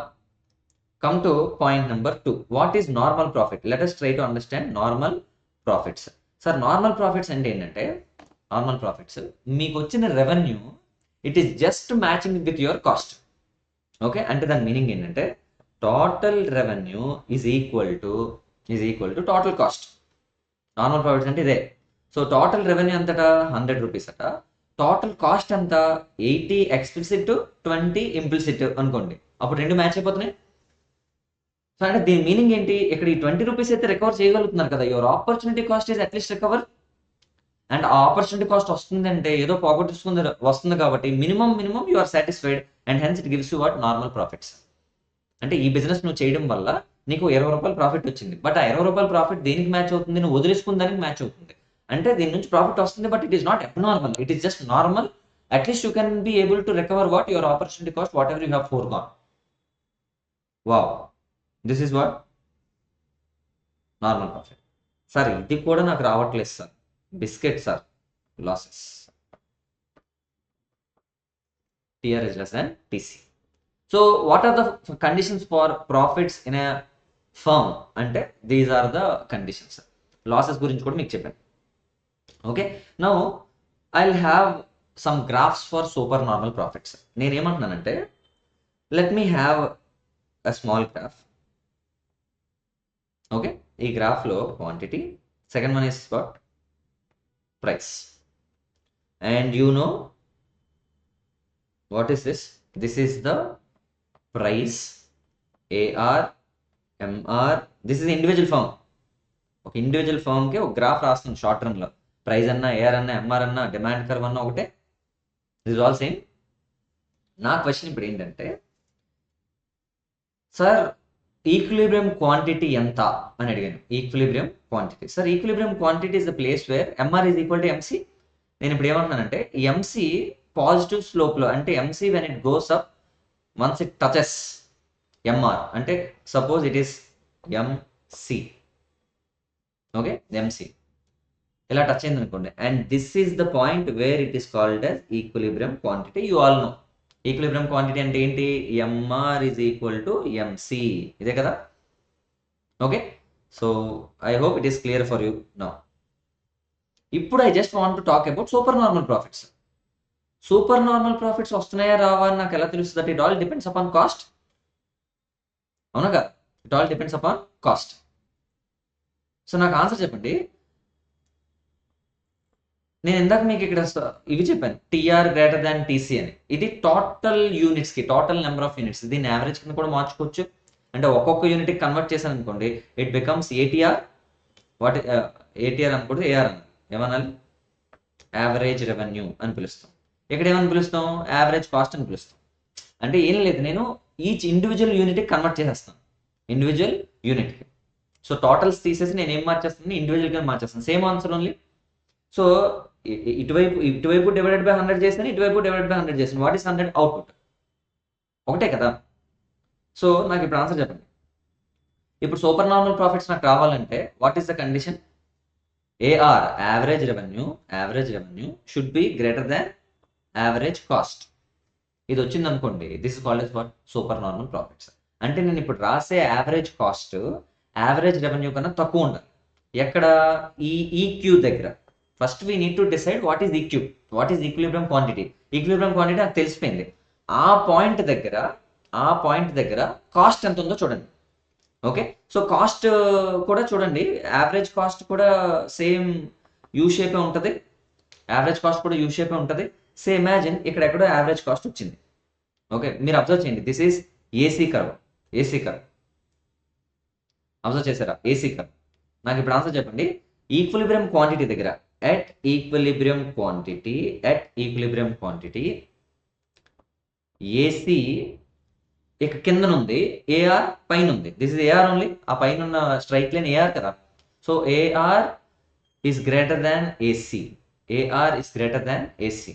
Come to point number 2. What is normal profit? Let us try to understand normal profits. Sir, normal profits అంటే ఏంటంటే, normal profits మీకు వచ్చిన revenue it is just matching with your cost. Okay, అంటే దాని meaning ఏంటంటే total revenue is equal to total cost. Normal profits అంటే ఇదే. So total revenue ఎంతట 100 rupees అట, టోటల్ కాస్ట్ ఎంత 80 ఎక్స్ప్లిసిట్ 20 ఇంప్లిసిట్ అనుకోండి. అప్పుడు రెండు మ్యాచ్ అయిపోతున్నాయి. సో అంటే దీని మీనింగ్ ఏంటి, ఇక్కడ ఈ 20 రూపీస్ అయితే రికవర్ చేయగలుగుతున్నారు కదా, your opportunity cost is at least recover. And ఆ ఆపర్చునిటీ కాస్ట్ వస్తుందంటే ఏదో పోగొట్టుకుంది వస్తుంది కాబట్టి minimum you are satisfied and hence it gives you what normal profits. అంటే ఈ బిజినెస్ నువ్వు చేయడం వల్ల నీకు 20 రూపాయలు ప్రాఫిట్ వచ్చింది, బట్ ఆ 20 రూపాయల ప్రాఫిట్ దేనికి మ్యాచ్ అవుతుంది, నువ్వు వదిలేసుకున్న దానికి మ్యాచ్ అవుతుంది. అంటే దీని నుంచి ప్రాఫిట్ వస్తుంది, but it is not abnormal, it is just normal. At least you can be able to recover what your opportunity cost what ever you have foregone. Wow, this is what normal profit. Sir ఇది కూడా నాకు రావట్లేదు sir, biscuit sir, losses. TR is less than TC. So what are the conditions for profits in a firm? అంటే these are the conditions. Losses గురించి కూడా మీకు చెప్పాను. Okay, now I'll have some graphs for super normal profits. నేనేమంటున్నానంటే let me have a small graph. Okay, ఈ గ్రాఫ్లో quantity, second one is what price, and you know what is this? This is the price, AR, MR. This is individual firm. ఒక individual ఫర్మ్కి ఒక graph రాస్తుంది short రన్లో. Price అన్నా, AR అన్నా, MR అన్నా, demand curve అన్నా ఒకటే, దిస్ ఇస్ ఆల్ సేమ్. నా క్వశ్చన్ ఇప్పుడు ఏంటంటే, సార్ ఈక్విలిబ్రియం క్వాంటిటీ ఎంత అని అడిగాను. Equilibrium quantity, sir equilibrium quantity is the place wear MR is equal to MC. నేను ఇప్పుడు ఏమంటున్నానంటే ఈ MC పాజిటివ్ స్లోప్లో, అంటే MC when it goes up once it touches MR, అంటే suppose it is MC. Okay, MC ఇలా touch అయింది అనుకోండి, and this is the point where it is called as equilibrium quantity. You all know equilibrium quantity అంటే ఏంటి, MR is equal to MC, ఇదే కదా. Okay, so I hope it is clear for you now. ఇప్పుడు I just want to talk about super normal profits. Super normal profits వస్తున్నాయా రావా అని నాకు ఎలా తెలుస్తుంది, that it all depends upon cost. అవునగా, it all depends upon cost. So నాకు answer చెప్పండి. నేను ఇందాక మీకు ఇక్కడ ఇవి చెప్పాను, TR గ్రేటర్ దాన్ TC అని. ఇది టోటల్ యూనిట్స్కి, టోటల్ నెంబర్ ఆఫ్ యూనిట్స్. దీన్ని యావరేజ్ కింద కూడా మార్చుకోవచ్చు. అంటే ఒక్కొక్క యూనిట్కి కన్వర్ట్ చేశాను అనుకోండి, it becomes ATR. What ATR అనకూడదు, AR అని ఏమనాలి, యావరేజ్ రెవెన్యూ అని పిలుస్తాం. ఇక్కడ ఏమని పిలుస్తాం, యావరేజ్ కాస్ట్ అని పిలుస్తాం. అంటే ఏం లేదు, నేను ఈచ్ ఇండివిజువల్ యూనిట్కి కన్వర్ట్ చేసేస్తాను, ఇండివిజువల్ యూనిట్కి. సో టోటల్స్ తీసేసి నేను ఏం మార్చేస్తాను, ఇండివిజువల్గా మార్చేస్తాను. Same answer only. సో ఇటువైపు డివైడెడ్ బై 100 చేస్తాను, ఇటువైపు డివైడెడ్ బై 100 చేస్తాను. వాట్ ఈస్ 100 అవుట్పుట్, ఒకటే కదా. సో నాకు ఇప్పుడు ఆన్సర్ చెప్పండి. ఇప్పుడు సూపర్ నార్మల్ ప్రాఫిట్స్ నాకు రావాలంటే what is the condition, AR average revenue should be greater than average cost. ఇది వచ్చింది అనుకోండి, this is called as what super normal profits. అంటే నేను ఇప్పుడు రాసే యావరేజ్ కాస్ట్ యావరేజ్ రెవెన్యూ కన్నా తక్కువ ఉండాలి. ఎక్కడ, ఈ EQ దగ్గర. First we need to decide what is EQ, what is equilibrium quantity. Equilibrium quantity నాకు తెలిసిపోయింది. ఆ పాయింట్ దగ్గర కాస్ట్ ఎంత ఉందో చూడండి. ఓకే, సో కాస్ట్ కూడా చూడండి, యావరేజ్ కాస్ట్ కూడా సేమ్ యూ షేపే ఉంటుంది. యావరేజ్ కాస్ట్ కూడా యూ షేపే ఉంటుంది. సే ఇమాజిన్ ఇక్కడ ఎక్కడో యావరేజ్ కాస్ట్ వచ్చింది. ఓకే, మీరు అబ్జర్వ్ చేయండి, this is AC curve. Observe చేశారా, AC కర్వ్. నాకు ఇప్పుడు ఆన్సర్ చెప్పండి. ఈక్విలిబ్రియం క్వాంటిటీ దగ్గర, at equilibrium quantity AC ఇక కిందన ఉంది, ఏఆర్ పైన ఉంది. This is AR only. ఆ పైన ఉన్న స్ట్రైట్ లైన్ ఏఆర్ కదా. So AR is greater than AC. AR is greater than AC.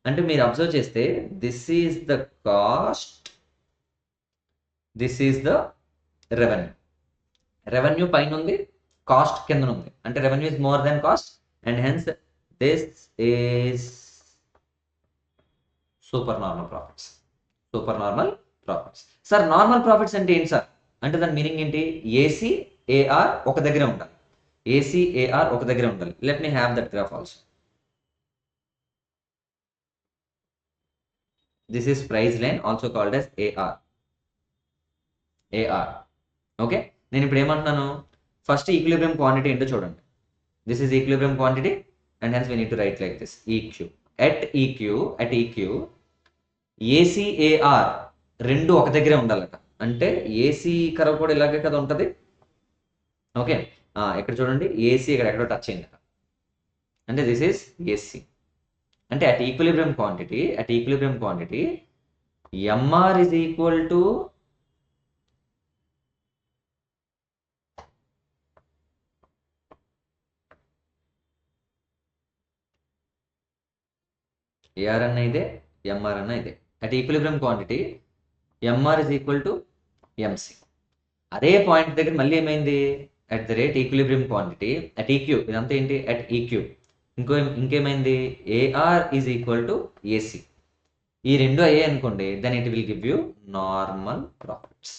అంటే మీరు అబ్జర్వ్ చేస్తే this is the cost, this is the revenue. Revenue పైన ఉంది, కాస్ట్ కింద ఉంది. అంటే revenue is more than cost and hence this is super normal profits. Super normal profits. Sir normal profits అంటే ఏంటి సార్ అంటే దాని మీనింగ్ ఏంటి? ఏసీ ఏఆర్ ఒక దగ్గరే ఉండాలి. ఏసీ ఏఆర్ ఒక దగ్గరే ఉండాలి. Let me have that graph also. This is price line also called as AR. AR okay. నేను ఇప్పుడు ఏమంటున్నాను, ఫస్ట్ ఈక్విలిబ్రియం క్వాంటిటీ ఏంటో చూడండి. This is equilibrium quantity and hence we need to write like this. EQ at EQ AC AR రెండు ఒక దగ్గరే ఉండాలట. అంటే ఏసీ కర్వ్ కూడా ఇలాగే కదా ఉంటుంది. ఓకే, ఇక్కడ చూడండి, ఏసీ ఇక్కడ ఎక్కడో టచ్ అయింది. అంటే దిస్ ఈస్ ఏసీ. అంటే at equilibrium quantity MR is equal to AR అన్న ఇదే, ఎంఆర్ అన్న ఇదే. At equilibrium quantity MR is equal to MC. అదే పాయింట్ దగ్గర మళ్ళీ ఏమైంది, at the rate equilibrium quantity at EQ, ఇదంతా ఏంటి అట్ ఈక్యూ, ఇంకేమైంది AR is equal to AC. ఈ రెండు అయ్యాయి అనుకోండి, then it will give you normal profits.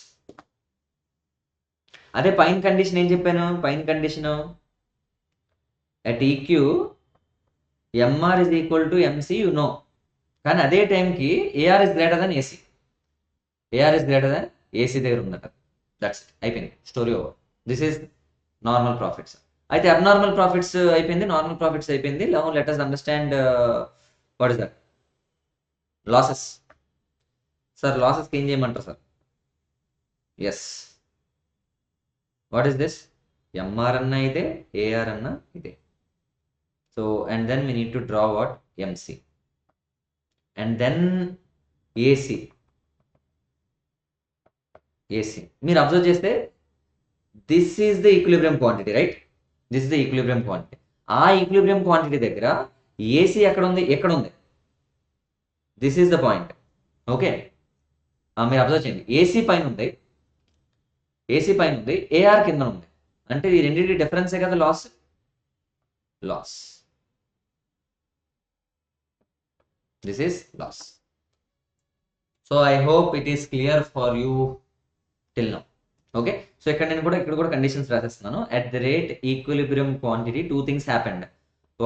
అదే పైన కండిషన్ ఏం చెప్పాను, పైన condition at EQ MR is equal to MC you know. కానీ అదే టైంకి AR is greater than AC. AR is greater than AC దగ్గర ఉందట. దట్స్ ఇట్, అయిపోయింది, story over. This is normal profits. అయితే అబ్నార్మల్ ప్రాఫిట్స్ అయిపోయింది, నార్మల్ ప్రాఫిట్స్ అయిపోయింది. Now let us understand what is that losses. Sir లాసెస్కి ఏం చేయమంటారు sir? Yes, what is this? MR అన్న ఇదే, ఏఆర్ అన్న ఇదే. So and then we need to draw what? MC. And then AC. మీరు అబ్జర్వ్ చేస్తే this is the equilibrium quantity, right? This is the equilibrium quantity. ఆ equilibrium quantity దగ్గర AC ఎక్కడ ఉంది? ఎక్కడ ఉంది? This is the point. Okay, మీరు observe చేయండి, ఏసీ పైన ఉంది, ఏఆర్ కింద ఉంది. అంటే ఈ రెండింటి డిఫరెన్సే కదా loss. This is loss. So I hope it is clear for you till now. Okay, so ఇక్కడ కూడా conditions రాసేస్తున్నాను. At the rate equilibrium quantity two things happened.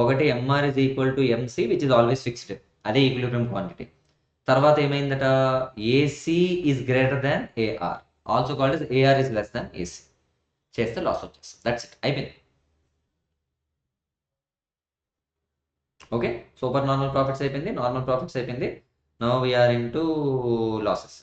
ఒకటి MR is equal to MC which is always fixed, అదే equilibrium quantity. తర్వాత ఏమైందట, AC is greater than AR, also called as AR is less than AC. చేస్తే loss వచ్చేస్తుంది. That's it, అయిపోయింది. Okay, super normal profits అయిపోయింది, normal profits అయిపోయింది. Now we are into losses.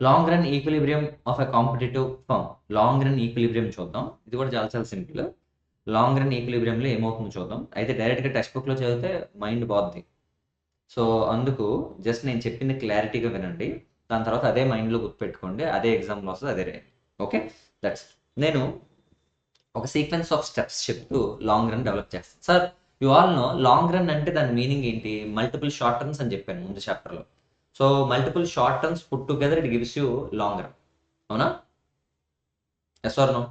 Long run equilibrium of a competitive firm. Long run equilibrium చూద్దాం. ఇది కూడా చాలా simple. Long run ఈక్విలిబ్రియంలో ఏమవుతుందో చూద్దాం. అయితే డైరెక్ట్గా టెక్స్ట్ బుక్లో చదివితే మైండ్ బాగుంది. సో అందుకు జస్ట్ నేను చెప్పింది క్లారిటీగా వినండి, దాని తర్వాత అదే మైండ్లో గుర్తుపెట్టుకోండి, అదే ఎగ్జామ్లో వస్తుంది, అదే రేట్. Okay, that's. నేను ఒక సీక్వెన్స్ ఆఫ్ స్టెప్స్ చెప్తూ లాంగ్ రన్ డెవలప్ చేస్తాను. Sir you all know long run అంటే దాని మీనింగ్ ఏంటి? మల్టిపుల్ షార్ట్ రన్స్ అని చెప్పాను ముందు చాప్టర్లో. So multiple short runs put together it gives you long run. అవునా? Yes or no?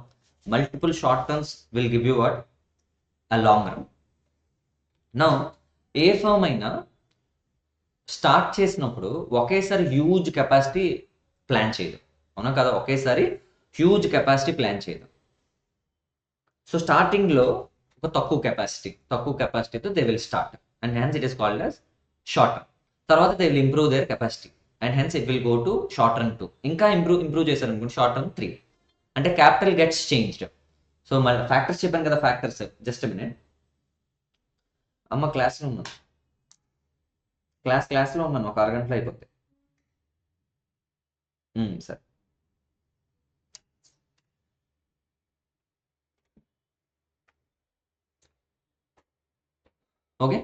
Multiple short runs will give you what? A long run. Now a firm అయినా start చేసినప్పుడు ఒకేసారి huge capacity plan చేయదు. అవునా కదా? ఒకేసారి huge capacity plan చేయదు. So స్టార్టింగ్లో ఒక తక్కువ కెపాసిటీతో they will start and hence it is called as short run. తర్వాత they will improve their capacity and hence it will go to short run 2. ఇంకా ఇంప్రూవ్ చేశారు అనుకోండి, షార్ట్ రన్ 3. అంటే క్యాపిటల్ గెట్స్ చేంజ్డ్. సో మళ్ళీ factors చెప్పాను కదా, factors. Just minute అమ్మ, క్లాస్లో ఉన్నాను, క్లాస్లో ఉన్నాను, ఒక అరగంటలో అయిపోద్ది. సరే. ఓకే,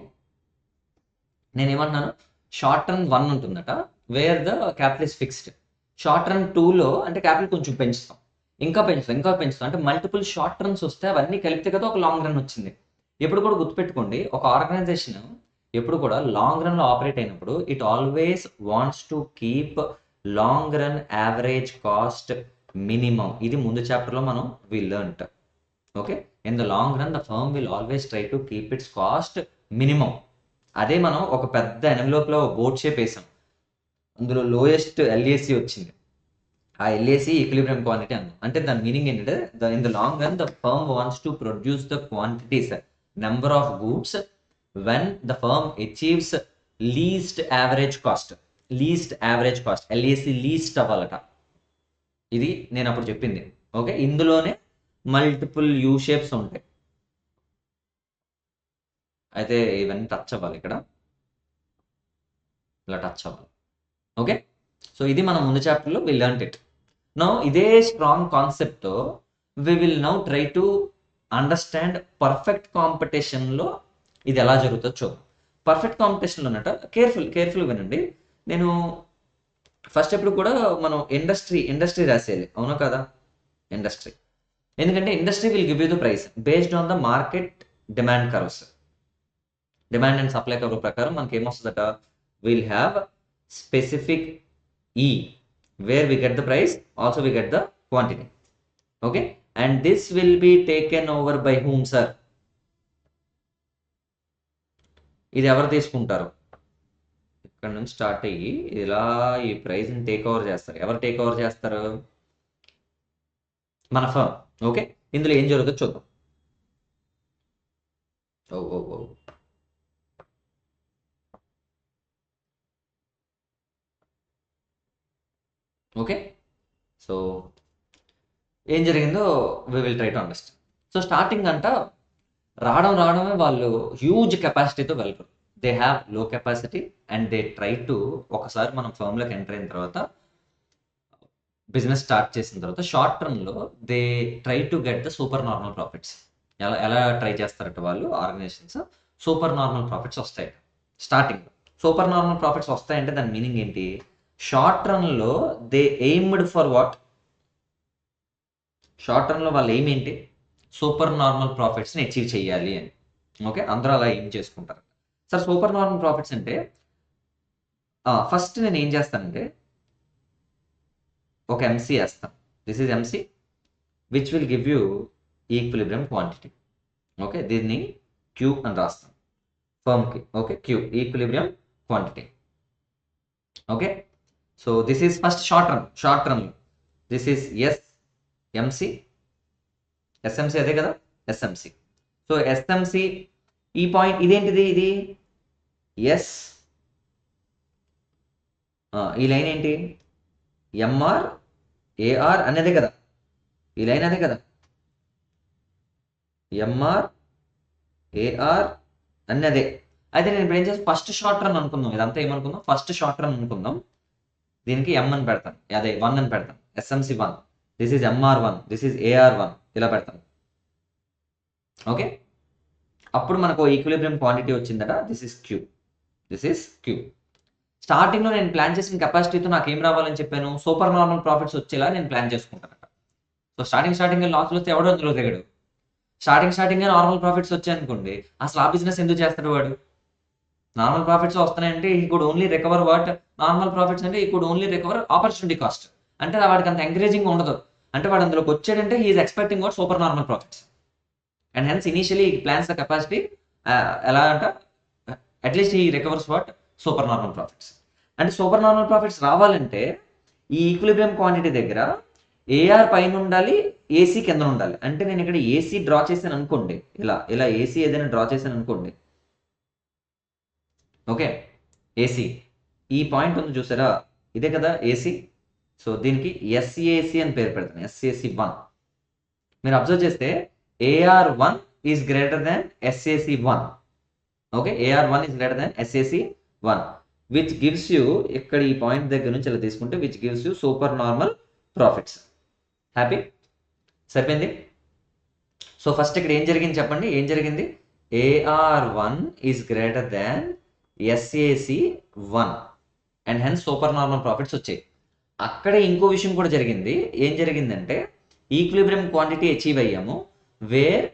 నేనేమన్నాను, షార్ట్ రన్ 1 ఉంటుందట, wear the capital is fixed. Short run 2లో అంటే క్యాపిటల్ కొంచెం పెంచుతాం, ఇంకా పెంచుతాం. అంటే మల్టిపుల్ షార్ట్ రన్స్ వస్తే అవన్నీ కలిపితే కదా ఒక లాంగ్ రన్ వచ్చింది. ఎప్పుడు కూడా గుర్తుపెట్టుకోండి, ఒక ఆర్గనైజేషన్ ఎప్పుడు కూడా లాంగ్ రన్లో ఆపరేట్ అయినప్పుడు it always wants to keep long run average cost minimum. ఇది ముందు చాప్టర్లో మనం we learnt. Okay, in the long run the firm will always try to keep its cost minimum. అదే మనం ఒక పెద్ద ఎన్వెలోప్లో బోర్డ్ షేప్ వేసాం, అందులో లోయెస్ట్ ఎల్ఏసి వచ్చింది, ఆ ఎల్ఏసి ఈక్విలిబ్రియం క్వాంటిటీ అన్నాం. అంటే దాని మీనింగ్ ఏంటంటే in the long run the firm wants to produce the quantities, number of goods when the firm achieves least average cost. LAC least అవ్వాలట. ఇది నేను అప్పుడు చెప్పింది. ఓకే, ఇందులోనే మల్టిపుల్ యూ షేప్స్ ఉంటాయి. అయితే ఇవన్నీ టచ్ అవ్వాలి, ఇక్కడ ఇలా టచ్ అవ్వాలి. ఓకే, సో ఇది మనం ముందు చాప్టర్లో వి లెర్న్ట్ ఇట్. నౌ ఇదే స్ట్రాంగ్ కాన్సెప్ట్తో we will now try to understand perfect కాంపిటీషన్లో ఇది ఎలా జరుగుతుందో చూద్దాం. పర్ఫెక్ట్ కాంపిటీషన్లో ఉన్నట్టు కేర్ఫుల్ వినండి. నేను ఫస్ట్ ఎప్పుడు కూడా మనం ఇండస్ట్రీ రాసేయాలి, అవునా కదా? ఇండస్ట్రీ, ఎందుకంటే industry will give you the price based on the market demand curves. Demand and supply curve ప్రకారం మనకి ఏమొస్తుందట, will have specific E where we get the price, also we get the quantity. Okay, and this will be taken over by whom, sir? ఇది ఎవరు తీసుకుంటారు? ఇక్కడ నుంచి start అయ్యి ఇలా ఈ ప్రైస్ ని టేక్ ఓవర్ చేస్తారు. ఎవరు టేక్ ఓవర్ చేస్తారు? మన ఫర్మ్. ఓకే, ఇందులో ఏం జరుగుతుందో చూద్దాం. ఓ ఓకే, సో ఏం జరిగిందో we will try to understand. So starting అంట రావడమే వాళ్ళు హ్యూజ్ కెపాసిటీతో వెళ్ళరు. They have low capacity and they try to, ఒకసారి మనం ఫర్మ్లోకి ఎంటర్ అయిన తర్వాత, బిజినెస్ స్టార్ట్ చేసిన తర్వాత షార్ట్ టర్మ్లో they try to get the super normal profits. ఎలా ట్రై చేస్తారట వాళ్ళు ఆర్గనైజేషన్స్, సూపర్ నార్మల్ ప్రాఫిట్స్ వస్తాయి స్టార్టింగ్. సూపర్ నార్మల్ ప్రాఫిట్స్ వస్తాయంటే దాని మీనింగ్ ఏంటి? షార్ట్ రన్లో they aimed for what? Short రన్లో వాళ్ళు ఎయిమ్ ఏంటి? సూపర్ నార్మల్ ప్రాఫిట్స్ని అచీవ్ చేయాలి అని. ఓకే, అందరూ అలా ఏం చేసుకుంటారు. సార్ సూపర్ నార్మల్ ప్రాఫిట్స్ అంటే ఫస్ట్ నేను ఏం చేస్తానంటే ఒక ఎంసీ వేస్తాను. This is MC which will give you equilibrium quantity. Okay, దీన్ని క్యూ అని రాస్తాం ఫర్మ్కి. Okay, Q equilibrium quantity. Okay, so this is first short run this is MC, SMC అదే కదా, ఎస్ఎంసీ. సో ఎస్ఎంసీ ఈ పాయింట్ ఇదేంటిది, ఇది ఎస్, ఈ లైన్ ఏంటి, ఎంఆర్ ఏఆర్ అనేదే కదా, ఈ లైన్ అదే కదా, ఎంఆర్ ఏఆర్ అన్నదే. అయితే నేను ఇప్పుడు ఏం చేసి ఫస్ట్ షార్ట్ రన్ అనుకుందాం, ఇదంతా ఏమనుకుందాం, ఫస్ట్ షార్ట్ రన్ అనుకుందాం. దీనికి ఎం అని పెడతాను, అదే 1 అని పెడతాను, SMC 1, this is MR 1, this is AR 1, ఇలా పెడతాను. ఓకే, అప్పుడు మనకు ఈక్విలిబ్రియం క్వాంటిటీ వచ్చిందట, దిస్ ఈజ్ క్యూ. స్టార్టింగ్లో నేను ప్లాన్ చేసిన కెపాసిటీతో నాకు ఏం రావాలని చెప్పాను, సూపర్ నార్మల్ ప్రాఫిట్స్ వచ్చేలా నేను ప్లాన్ చేసుకుంటానట. సో స్టార్టింగ్ లాస్లో వస్తే ఎవడో అందులో దిగడు. స్టార్టింగ్ నార్మల్ ప్రాఫిట్స్ వచ్చాయనుకోండి, అసలు ఆ బిజినెస్ ఎందుకు చేస్తాడు వాడు? నార్మల్ ప్రాఫిట్స్ వస్తున్నాయంటే he could only recover what, normal profits అంటే he could only recover opportunity cost. అంటే వాడికి అంత ఎంకరేజింగ్ ఉండదు. అంటే వాడు అందులోకి వచ్చాడంటే he is expecting what, super normal profits. And hence initially plans the capacity ఎలా అంట, at least he recovers what, super normal profits. అంటే సూపర్ నార్మల్ ప్రాఫిట్స్ రావాలంటే ఈ ఈక్విలిబ్రియం క్వాంటిటీ దగ్గర ఏఆర్ పైన ఉండాలి, ఏసీ కింద ఉండాలి. అంటే నేను ఇక్కడ ఏసీ డ్రా చేశాను అనుకోండి, ఇలా ఏసీ ఏదైనా డ్రా చేశాను అనుకోండి. ఓకే, ఏసీ ఈ పాయింట్ ఉంది చూసారా, ఇదే కదా ఏసీ. సో దీనికి ఎస్ఏసి అని పేరు పెడతాను, ఎస్ఏసి 1. మీరు అబ్జర్వ్ చేస్తే AR1 is greater than SAC1. Okay, AR1 is greater than SAC1, which gives you, ఇక్కడ ఈ పాయింట్ దగ్గర నుంచి ఇలా తీసుకుంటే which gives you super normal profits. Happy? సరిపోయింది. సో ఫస్ట్ ఇక్కడ ఏం జరిగింది చెప్పండి, ఏం జరిగింది? AR1 is greater than SAC1 and hence super normal profits వచ్చాయి. అక్కడే ఇంకో విషయం కూడా జరిగింది. ఏం జరిగిందంటే ఈక్విలిబ్రియం క్వాంటిటీ అచీవ్ అయ్యాము, where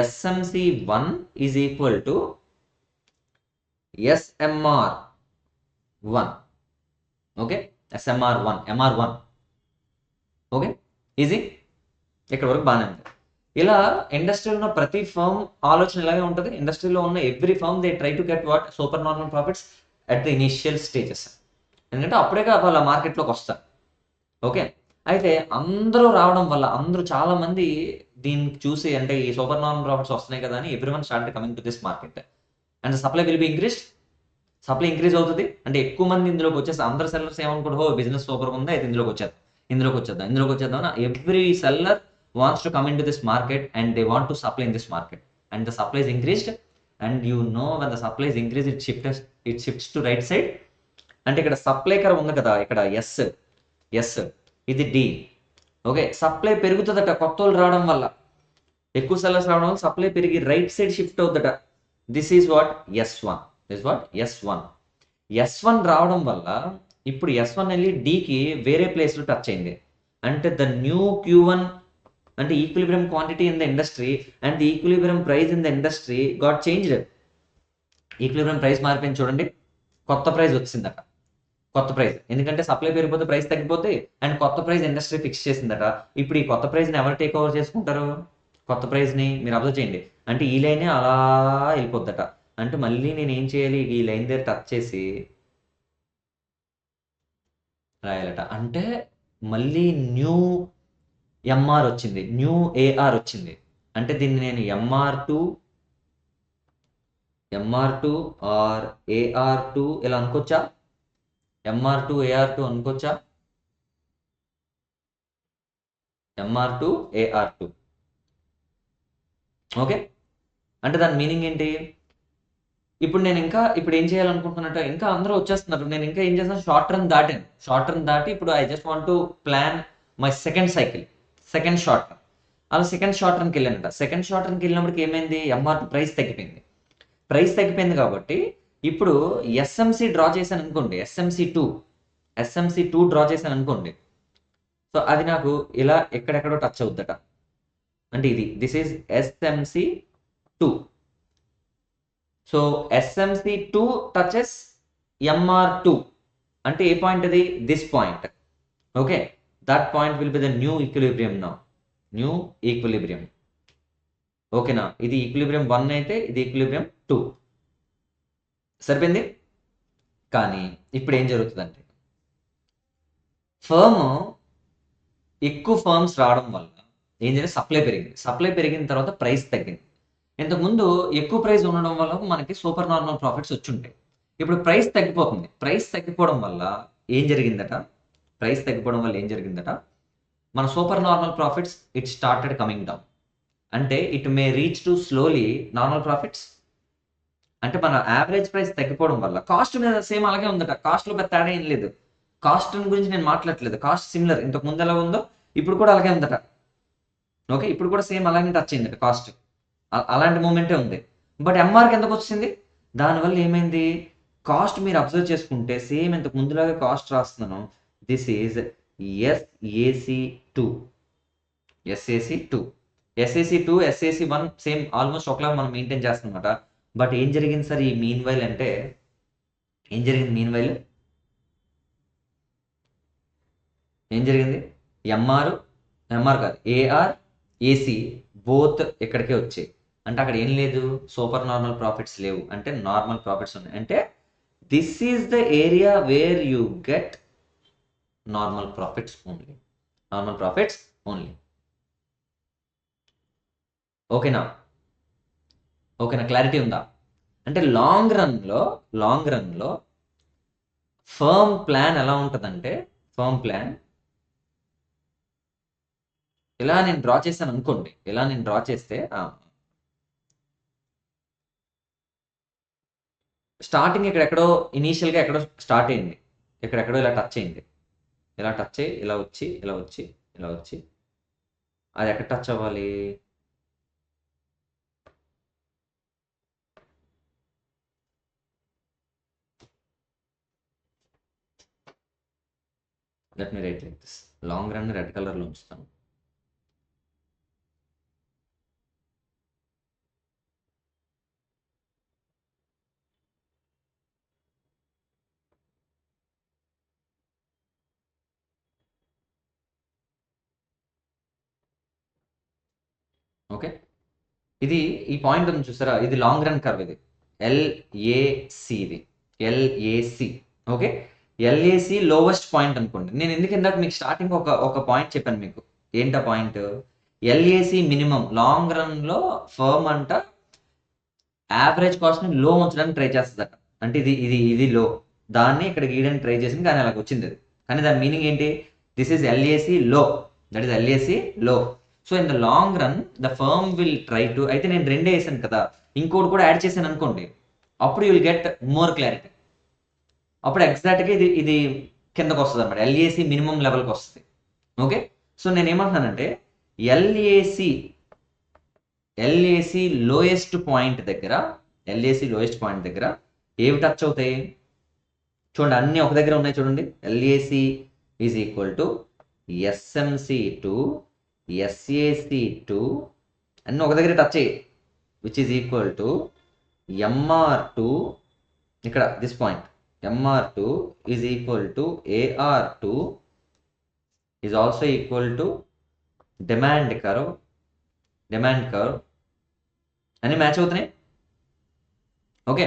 SMC1 is equal to SMR1. Okay, MR1. Okay, easy. ఇక్కడ వరకు బాగానే ఉంది. ఇలా ఇండస్ట్రీలో ఉన్న ప్రతి ఫర్మ్ ఆలోచన ఇలాగే ఉంటుంది. ఇండస్ట్రీలో ఉన్న every firm they try to get what super normal profits at the initial stages, ఎందుకంటే అప్పుడేగా వాళ్ళ మార్కెట్లోకి వస్తారు. ఓకే, అయితే అందరూ రావడం వల్ల అందరూ చాలా మంది దీన్ని చూసి, అంటే ఈ సూపర్ నార్మల్ ప్రాఫిట్స్ వస్తున్నాయి కదా అని every one start coming to this market and supply will be increased. Supply increase అవుతుంది అంటే ఎక్కువ మంది ఇందులోకి వచ్చేసి అందరు సెల్లర్స్ ఏమనుకుంటారు, హో బిజినెస్ సూపర్ ఉంది అయితే ఇందులోకి వచ్చేద్దాం. Every seller wants to come into this market and they want to supply in this market and the supply is increased and when the supply is increased it shifts to right side. అంటే ఇక్కడ supply curve ఉంది కదా, ఇక్కడ yes ఇది D. Okay, supply పెరుగుతుందట కొత్త వాళ్ళు రావడం వల్ల, ఎక్కువ సెల్లర్స్ రావడం వల్ల సప్లై పెరిగి రైట్ సైడ్ షిఫ్ట్ అవుతుందట. దిస్ ఈజ్ వాట్ S1 రావడం వల్ల ఇప్పుడు S1 వెళ్ళి Dకి వేరే ప్లేస్లో టచ్ అయింది. అంటే ద న్యూ Q1 అంటే equilibrium quantity in the industry and the equilibrium price in the industry got changed. Equilibrium price మారిపోయింది చూడండి, కొత్త ప్రైస్ వచ్చిందట. కొత్త ప్రైస్ ఎందుకంటే సప్లై పెరిగిపోతే ప్రైస్ తగ్గిపోతే అండ్ కొత్త ప్రైస్ ఇండస్ట్రీ ఫిక్స్ చేసిందట. ఇప్పుడు ఈ కొత్త ప్రైస్ని ఎవరు టేక్ ఓవర్ చేసుకుంటారు? కొత్త ప్రైస్ని మీరు అబ్జర్వ్ చేయండి, అంటే ఈ లైనే అలా వెళ్ళిపోద్దట. అంటే మళ్ళీ నేను ఏం చేయాలి, ఈ లైన్ దగ్గర టచ్ చేసి రాయాలట. అంటే మళ్ళీ న్యూ MR వచ్చింది, న్యూ AR వచ్చింది. అంటే దీన్ని నేను MR2 ఆర్ AR2 ఇలా అనుకోవచ్చా? MR2 AR2 అనుకోవచ్చా? MR2 AR2. ఓకే, అంటే దాని మీనింగ్ ఏంటి? ఇప్పుడు నేను ఇప్పుడు ఏం చేయాలనుకుంటున్నట్టు, ఇంకా అందరూ వచ్చేస్తున్నారు, నేను ఇంకా ఏం చేస్తాను, షార్ట్ రన్ దాటి ఇప్పుడు I just want to plan my second short run. అలా సెకండ్ షార్ట్ రన్కి వెళ్ళానంట. సెకండ్ షార్ట్ రన్కి వెళ్ళినప్పటికి ఏమైంది, MR2 ప్రైస్ తగ్గిపోయింది కాబట్టి ఇప్పుడు SMC డ్రా చేశాను అనుకోండి, SMC2 డ్రా చేశాను అనుకోండి. సో అది నాకు ఇలా ఎక్కడెక్కడో టచ్ అవుద్దట. అంటే this is SMC2. So SMC2 touches MR2 అంటే ఏ పాయింట్ అది? This point. Okay, that point will be the new equilibrium now. ఓకేనా, ఇది ఈక్విలిబ్రియం 1 అయితే ఇది ఈక్విలిబ్రియం 2. సరిపోయింది. కానీ ఇప్పుడు ఏం జరుగుతుందంటే ఎక్కువ ఫర్మ్స్ రావడం వల్ల ఏం చేయాలి, సప్లై పెరిగిన తర్వాత ప్రైస్ తగ్గింది. ఇంతకుముందు ఎక్కువ ప్రైస్ ఉండడం వల్ల మనకి సూపర్ నార్మల్ ప్రాఫిట్స్ వచ్చుంటాయి. ఇప్పుడు ప్రైస్ తగ్గిపోవడం వల్ల ఏం జరిగిందట, మన super normal profits it started coming down. అంటే it may reach to slowly normal profits. అంటే మన యావరేజ్ ప్రైస్ తగ్గిపోవడం వల్ల కాస్ట్ మీద సేమ్ అలాగే ఉందట, కాస్ట్లో పెద్ద తేడా ఏం లేదు. కాస్ట్ గురించి నేను మాట్లాడలేదు, కాస్ట్ సిమిలర్, ఇంతకు ముందు ఎలా ఉందో ఇప్పుడు కూడా అలాగే ఉందట. ఓకే, ఇప్పుడు కూడా సేమ్ అలాగే టచ్ అయిందట కాస్ట్, అలాంటి మూమెంటే ఉంది. బట్ MRకి ఎందుకు వచ్చింది? దానివల్ల ఏమైంది, కాస్ట్ మీరు అబ్జర్వ్ చేసుకుంటే సేమ్ ఇంతకు ముందులాగా కాస్ట్ రాస్తున్నాను. This is SAC2, SAC1 same almost ఒకలాగా మనం మెయింటైన్ చేస్తాం అనమాట. బట్ ఏం జరిగింది సార్ ఈ మీన్ వైల్ అంటే, ఏం జరిగింది MR కాదు AR AC బోత్ ఇక్కడికే వచ్చాయి. అంటే అక్కడ ఏం లేదు, సూపర్ నార్మల్ ప్రాఫిట్స్ లేవు, అంటే నార్మల్ ప్రాఫిట్స్ ఉన్నాయి. అంటే this is the area where you get normal profits only. ఓకేనా, క్లారిటీ ఉందా? అంటే లాంగ్ రన్లో ఫర్మ్ ప్లాన్ ఎలా ఉంటుందంటే, ఫర్మ్ ప్లాన్ ఇలా నేను డ్రా చేశాను అనుకోండి. ఇలా నేను డ్రా చేస్తే స్టార్టింగ్ ఇక్కడెక్కడో ఇనీషియల్గా ఎక్కడో స్టార్ట్ అయింది, ఇక్కడెక్కడో ఇలా టచ్ అయింది, ఇలా టచ్ అయ్యి ఇలా వచ్చి ఇలా వచ్చి ఇలా వచ్చి అది ఎక్కడ టచ్ అవ్వాలి? Let me right like this. Long run red కలర్లో ఉంచుతాను. ఓకే, ఇది ఈ పాయింట్ ఉంది చూసారా, ఇది లాంగ్ రన్ కర్వ్. ఇది ఎల్ఏసి, ఇది LAC. Okay, LAC lowest point అనుకోండి. నేను ఎందుకు ఇందాక మీకు స్టార్టింగ్ ఒక పాయింట్ చెప్పాను మీకు. ఏంటా పాయింట్? ఎల్ఏసి మినిమం లాంగ్ రన్లో ఫర్మ్ అంట యావరేజ్ కాస్ట్ని లో ఉంచడానికి ట్రై చేస్తుందట. అంటే ఇది ఇది ఇది లో, దాన్ని ఇక్కడ గీయడానికి ట్రై చేసింది, కానీ అలాగ వచ్చింది అది. కానీ దాని మీనింగ్ ఏంటి? దిస్ ఈజ్ ఎల్ఏసి లో, దట్ ఈస్ ఎల్ఏసి లో. So in the long run the firm will try to, అయితే నేను రెండే వేసాను కదా, ఇంకోటి కూడా యాడ్ చేశాను అనుకోండి, అప్పుడు you will get more clarity. అప్పుడు ఎగ్జాక్ట్గా ఇది ఇది కిందకు వస్తుంది అనమాట, ఎల్ఏసి మినిమం లెవెల్కి వస్తుంది. ఓకే, సో నేను ఏమంటున్నానంటే ఎల్ఏసి లోయెస్ట్ పాయింట్ దగ్గర, ఎల్ఏసి లోయెస్ట్ పాయింట్ దగ్గర ఏవి టచ్ అవుతాయి చూడండి, అన్నీ ఒక దగ్గర ఉన్నాయి చూడండి. LAC is equal to SMC two SAC two అన్నీ ఒక దగ్గర టచ్ అయ్యాయి, which is equal to MR two. ఇక్కడ this point MR two is equal to AR two is also equal to demand curve అన్ని మ్యాచ్ అవుతున్నాయి. Okay,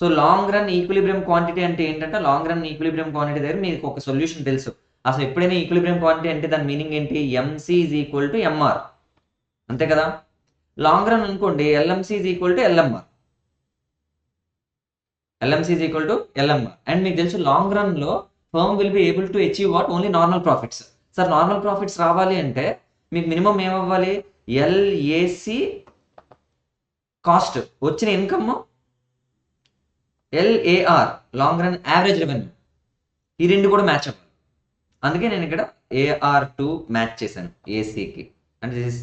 so long run equilibrium quantity అంటే ఏంటంటే, long run equilibrium quantity దగ్గర మీకు ఒక సొల్యూషన్ తెలుసు. అసలు ఎప్పుడైనా ఈక్విలిబ్రియం క్వాంటిటీ అంటే దాని మీనింగ్ ఏంటి? MC is equal to MR, అంతే కదా. లాంగ్ రన్ అనుకోండి LMC is equal to LMR, and మీకు తెలుసు లాంగ్ రన్ లో firm will be able to achieve what? Only normal profits. Sir normal profits రావాలి అంటే మీకు మినిమం ఏమవ్వాలి? ఎల్ఏసి కాస్ట్ వచ్చిన income, LAR long run average revenue, ఈ రెండు కూడా మ్యాచ్ అవ్వాలి. అందుకే నేను ఇక్కడ ఏఆర్2 మ్యాచ్ చేశాను ఏసీకి. అంటే దిస్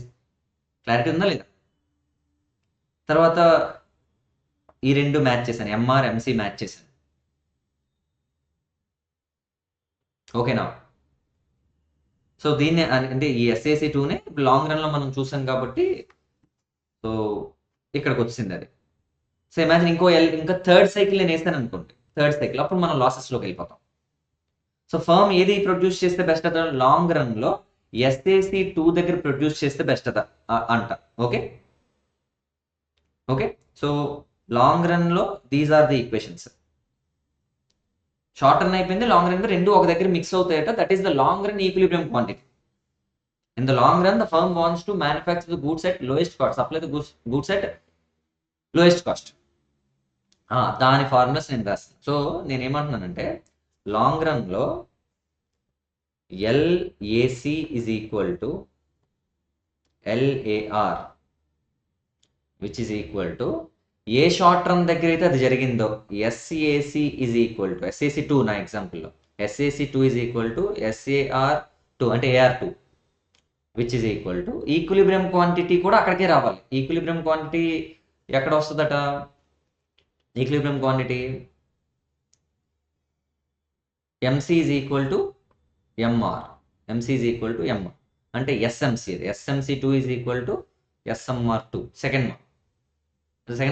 క్లారిటీ ఉందా లేదా? తర్వాత ఈ రెండు మ్యాచ్ చేశాను, ఎంఆర్ ఎంసీ మ్యాచ్ చేశాను. ఓకేనా? సో దీన్ని అంటే ఈ ఎస్ఏసి2నే లాంగ్ రన్లో మనం చూసాం కాబట్టి సో ఇక్కడికి వచ్చింది అది. సో ఇమాజిన్ ఇంకా థర్డ్ సైకిల్ నేను వేస్తాను అనుకోండి, థర్డ్ సైకిల్, అప్పుడు మనం లాసెస్లోకి వెళ్ళిపోతాం. సో ఫర్మ్ ఏది ప్రొడ్యూస్ చేస్తే బెస్ట్ అట? లాంగ్ రన్లో ఎస్ఏసి2 దగ్గర ప్రొడ్యూస్ చేస్తే బెస్ట్ అట అంట. ఓకే, సో లాంగ్ రన్లో these are the equations. Short run అయిపోయింది, లాంగ్ రన్ రెండు ఒక దగ్గర మిక్స్ అవుతాయట. That is the long run equilibrium quantity. In the long run the firm wants to manufacture the goods at lowest cost, supply the goods at lowest cost. దాని formulas నేను రాస్తాను. So నేను ఏమంటున్నానంటే long రన్లో LAC is equal to LAR which is equal to, ఏ short run దగ్గర అయితే అది జరిగిందో SAC is equal to SAC two, నా ఎగ్జాంపుల్లో SAC two is equal to SAR two అంటే AR two which is equal to equilibrium quantity కూడా అక్కడికే రావాలి. ఈక్విలిబ్రియం క్వాంటిటీ ఎక్కడ వస్తుందట? Equilibrium quantity MC is equal to MR, అంటే ఎస్ఎంసి, అది SMC two is equal to SMR two second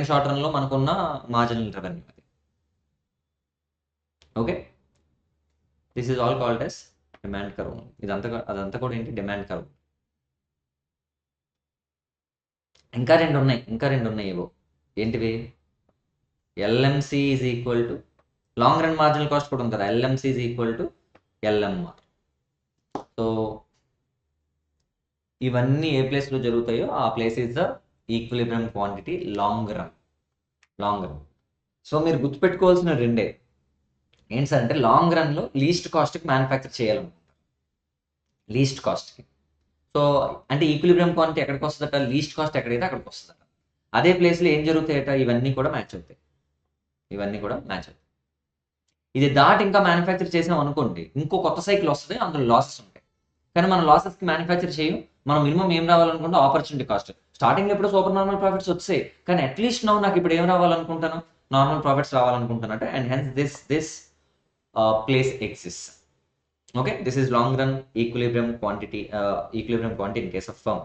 short రన్లో మనకున్న మార్జినల్ రెవెన్యూ అది. Okay, this is all called as demand curve. అదంతా కూడా ఏంటి? Demand curve. ఇంకా రెండు ఉన్నాయి ఏవో. ఏంటివి? LMC is equal to long run marginal cost కూడా ఉంది కదా, LMC is equal to LMR. So ఇవన్నీ ఏ ప్లేస్లో జరుగుతాయో ఆ place is the equilibrium quantity long run. So మీరు గుర్తుపెట్టుకోవాల్సిన రెండే, ఏంటి సార్ అంటే లాంగ్ రన్లో లీస్ట్ కాస్ట్కి మ్యానుఫ్యాక్చర్ చేయాలనుకుంటారు, లీస్ట్ కాస్ట్కి. సో అంటే ఈక్విలిబ్రియం క్వాంటిటీ ఎక్కడికి వస్తుందట, లీస్ట్ కాస్ట్ ఎక్కడైతే అక్కడికి వస్తుందట. అదే ప్లేస్లో ఏం జరుగుతాయట, ఇవన్నీ కూడా మ్యాచ్ అవుతాయి, ఇవన్నీ కూడా మ్యాచ్ అవుతాయి. ఇది దాటి ఇంకా మ్యానుఫ్యాక్చర్ చేసాం అనుకోండి, ఇంకో కొత్త సైకిల్ వస్తుంది, అందులో లాసెస్ ఉంటాయి. కానీ మనం లాసెస్కి మ్యానుఫ్యాక్చర్ చేయం. మనం మినిమం ఏం రావాలనుకుంటే ఆపర్చునిటీ కాస్ట్. స్టార్టింగ్ ఎప్పుడు సూపర్ నార్మల్ ప్రాఫిట్స్ వచ్చాయి, కానీ అట్లీస్ట్ నాకు ఇప్పుడు ఏం రావాలనుకుంటాను, నార్మల్ ప్రాఫిట్స్ రావాలనుకుంటానట. And hence this place exist. Okay, this is long run equilibrium quantity, equilibrium quantity in case of firm.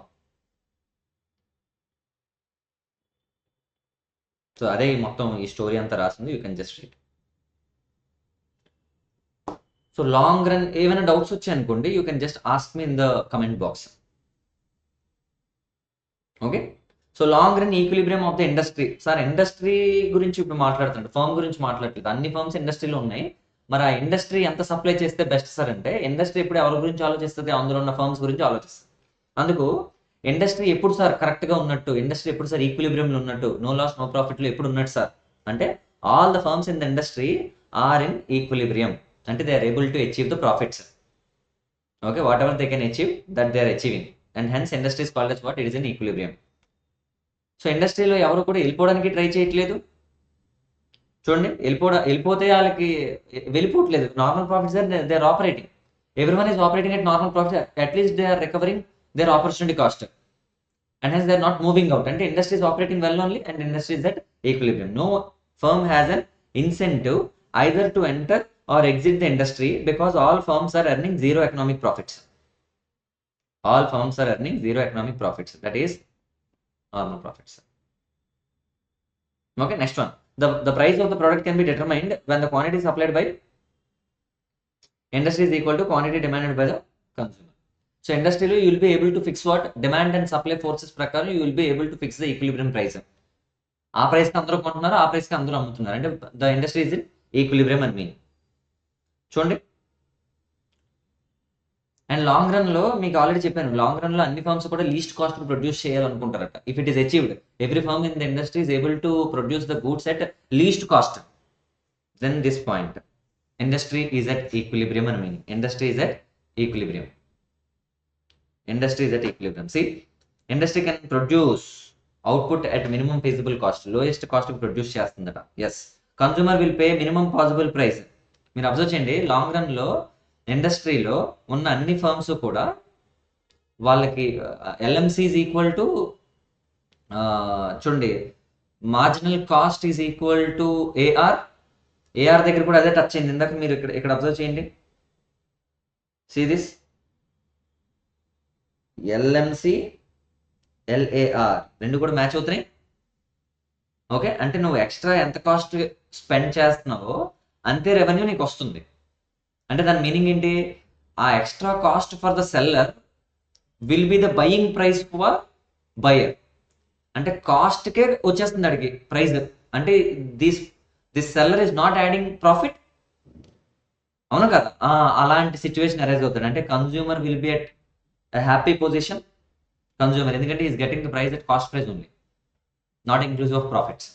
So అదే మొత్తం ఈ స్టోరీ అంతా రాసింది, you can just read. So long run ఏమైనా డౌట్స్ వచ్చాయనుకోండి, you can just ask me in the comment box. Okay, so long run equilibrium of the industry. Sir industry గురించి ఇప్పుడు మాట్లాడుతుంటే ఫర్మ్ గురించి మాట్లాడలేదు, అన్ని ఫర్మ్స్ ఇండస్ట్రీలో ఉన్నాయి. మరి ఆ ఇండస్ట్రీ ఎంత సప్లై చేస్తే బెస్ట్ సార్ అంటే, ఇండస్ట్రీ ఎప్పుడు ఎవరి గురించి ఆలోచిస్తుంది, అందులో ఉన్న ఫర్మ్స్ గురించి ఆలోచిస్తుంది. అందుకు ఇండస్ట్రీ ఎప్పుడు సార్ కరెక్ట్గా ఉన్నట్టు, ఇండస్ట్రీ ఎప్పుడు సార్ ఈక్విలిబ్రియంలో ఉన్నట్టు, నో లాస్ నో ప్రాఫిట్లో ఎప్పుడు ఉన్నట్టు సార్ అంటే, all the firms in the industry are in equilibrium. అంటే they are able to achieve the profits. Okay, whatever they can achieve, that they are achieving. And hence industry is called as what, it is in equilibrium. So ఇండస్ట్రీలో ఎవరు కూడా వెళ్ళిపోవడానికి try చేయట్లేదు. చూడండి, వెళ్ళిపోతే వాళ్ళకి వెళ్ళిపోవట్లేదు. Normal profits they are operating. Everyone is operating at normal profits. At least they are recovering their opportunity cost. And hence they are not moving out. And the industry is operating well only, and industry is at equilibrium. No firm has an incentive either to enter or exit the industry, because all firms are earning zero economic profits. All firms are earning zero economic profits. That is normal profits. Okay, next one. The price of the product can be determined when the quantity supplied by industry is equal to quantity demanded by the consumer. So industry you will be able to fix what, demand and supply forces ప్రకారం you will be able to fix the equilibrium price. ఆ ప్రైస్కి అందరూ కొంటున్నారు, ఆ ప్రైస్కి అందరూ అమ్ముతున్నారు, అంటే the industry is in equilibrium అని మీన్. చూడండి, అండ్ లాంగ్ రన్లో మీకు ఆల్రెడీ చెప్పాను, లాంగ్ రన్లో అన్ని ఫర్మ్స్ కూడా లీస్ట్ కాస్ట్ ప్రొడ్యూస్ చేయాలనుకుంటారట. If it is achieved, every firm in the industry is able to produce the goods at least cost, then this point industry is at equilibrium అని mean. Industry is at equilibrium. Industry is at equilibrium. See, industry can produce output at minimum feasible cost, lowest cost produce చేస్తుందట. Yes, consumer will pay minimum possible price. మీరు observe చేయండి, long రన్లో ఇండస్ట్రీలో ఉన్న అన్ని firms కూడా వాళ్ళకి LMC is equal to, చూడండి, marginal cost is equal to AR. AR దగ్గర కూడా అదే టచ్ అయింది ఇందాక, మీరు ఇక్కడ అబ్జర్వ్ చేయండి. సీ దిస్ ఎల్ఎంసి ఎల్ఏఆర్ రెండు కూడా మ్యాచ్ అవుతున్నాయి. ఓకే, అంటే నువ్వు ఎక్స్ట్రా ఎంత కాస్ట్ స్పెండ్ చేస్తున్నావో అంతే రెవెన్యూ నీకు వస్తుంది. అంటే దాని మీనింగ్ ఏంటి, ఆ extra cost for the seller will be the buying price for buyer. అంటే కాస్ట్కే వచ్చేస్తుంది అడిగి ప్రైస్. అంటే this seller is not adding profit. అవును కదా, అలాంటి సిచ్యువేషన్ అరైజ్ అవుతుంది. అంటే consumer will be at a happy position, consumer, ఎందుకంటే is getting the price at cost price only, not inclusive of profits.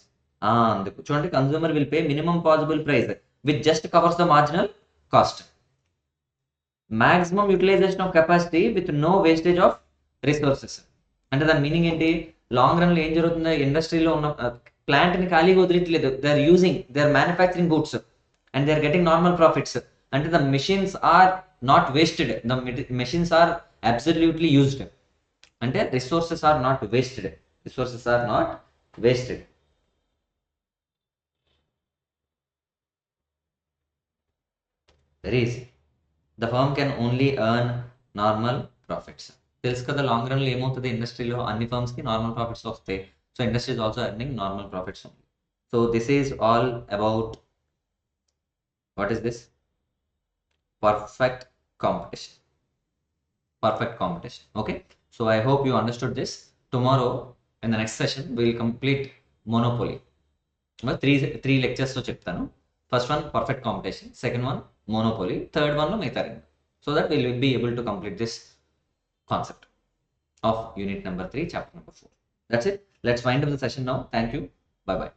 అందుకు చూడండి, consumer will pay minimum possible price which just covers the marginal cost. Maximum utilization of capacity with no wastage of resources. అంటే దాని meaning ఏంటి, long రన్లో ఏం జరుగుతుంది, ఇండస్ట్రీలో ఉన్న ప్లాంట్ని ఖాళీగా వదిలేట్లేదు, they are using, they are manufacturing goods and they are getting normal profits. అంటే the machines are not wasted, the machines are absolutely used. అంటే resources are not wasted. Resources are not wasted. Very easy. The firm can only earn normal profits. తెలుసు కదా, long రన్లో ఏమవుతుంది, ఇండస్ట్రీలో అన్ని ఫర్మ్స్కి normal profits వస్తాయి. So industry is also earning normal profits only. So this is all about what is this perfect competition. Perfect competition. Okay, so I hope you understood this. Tomorrow in the next session we will complete monopoly. Three lectures lo cheptanu. First one perfect competition, second one monopoly, third one lo meghtha rendu, so that we will be able to complete this concept of unit number 3 chapter number 4. That's it. Let's wind up the session now. Thank you. Bye bye.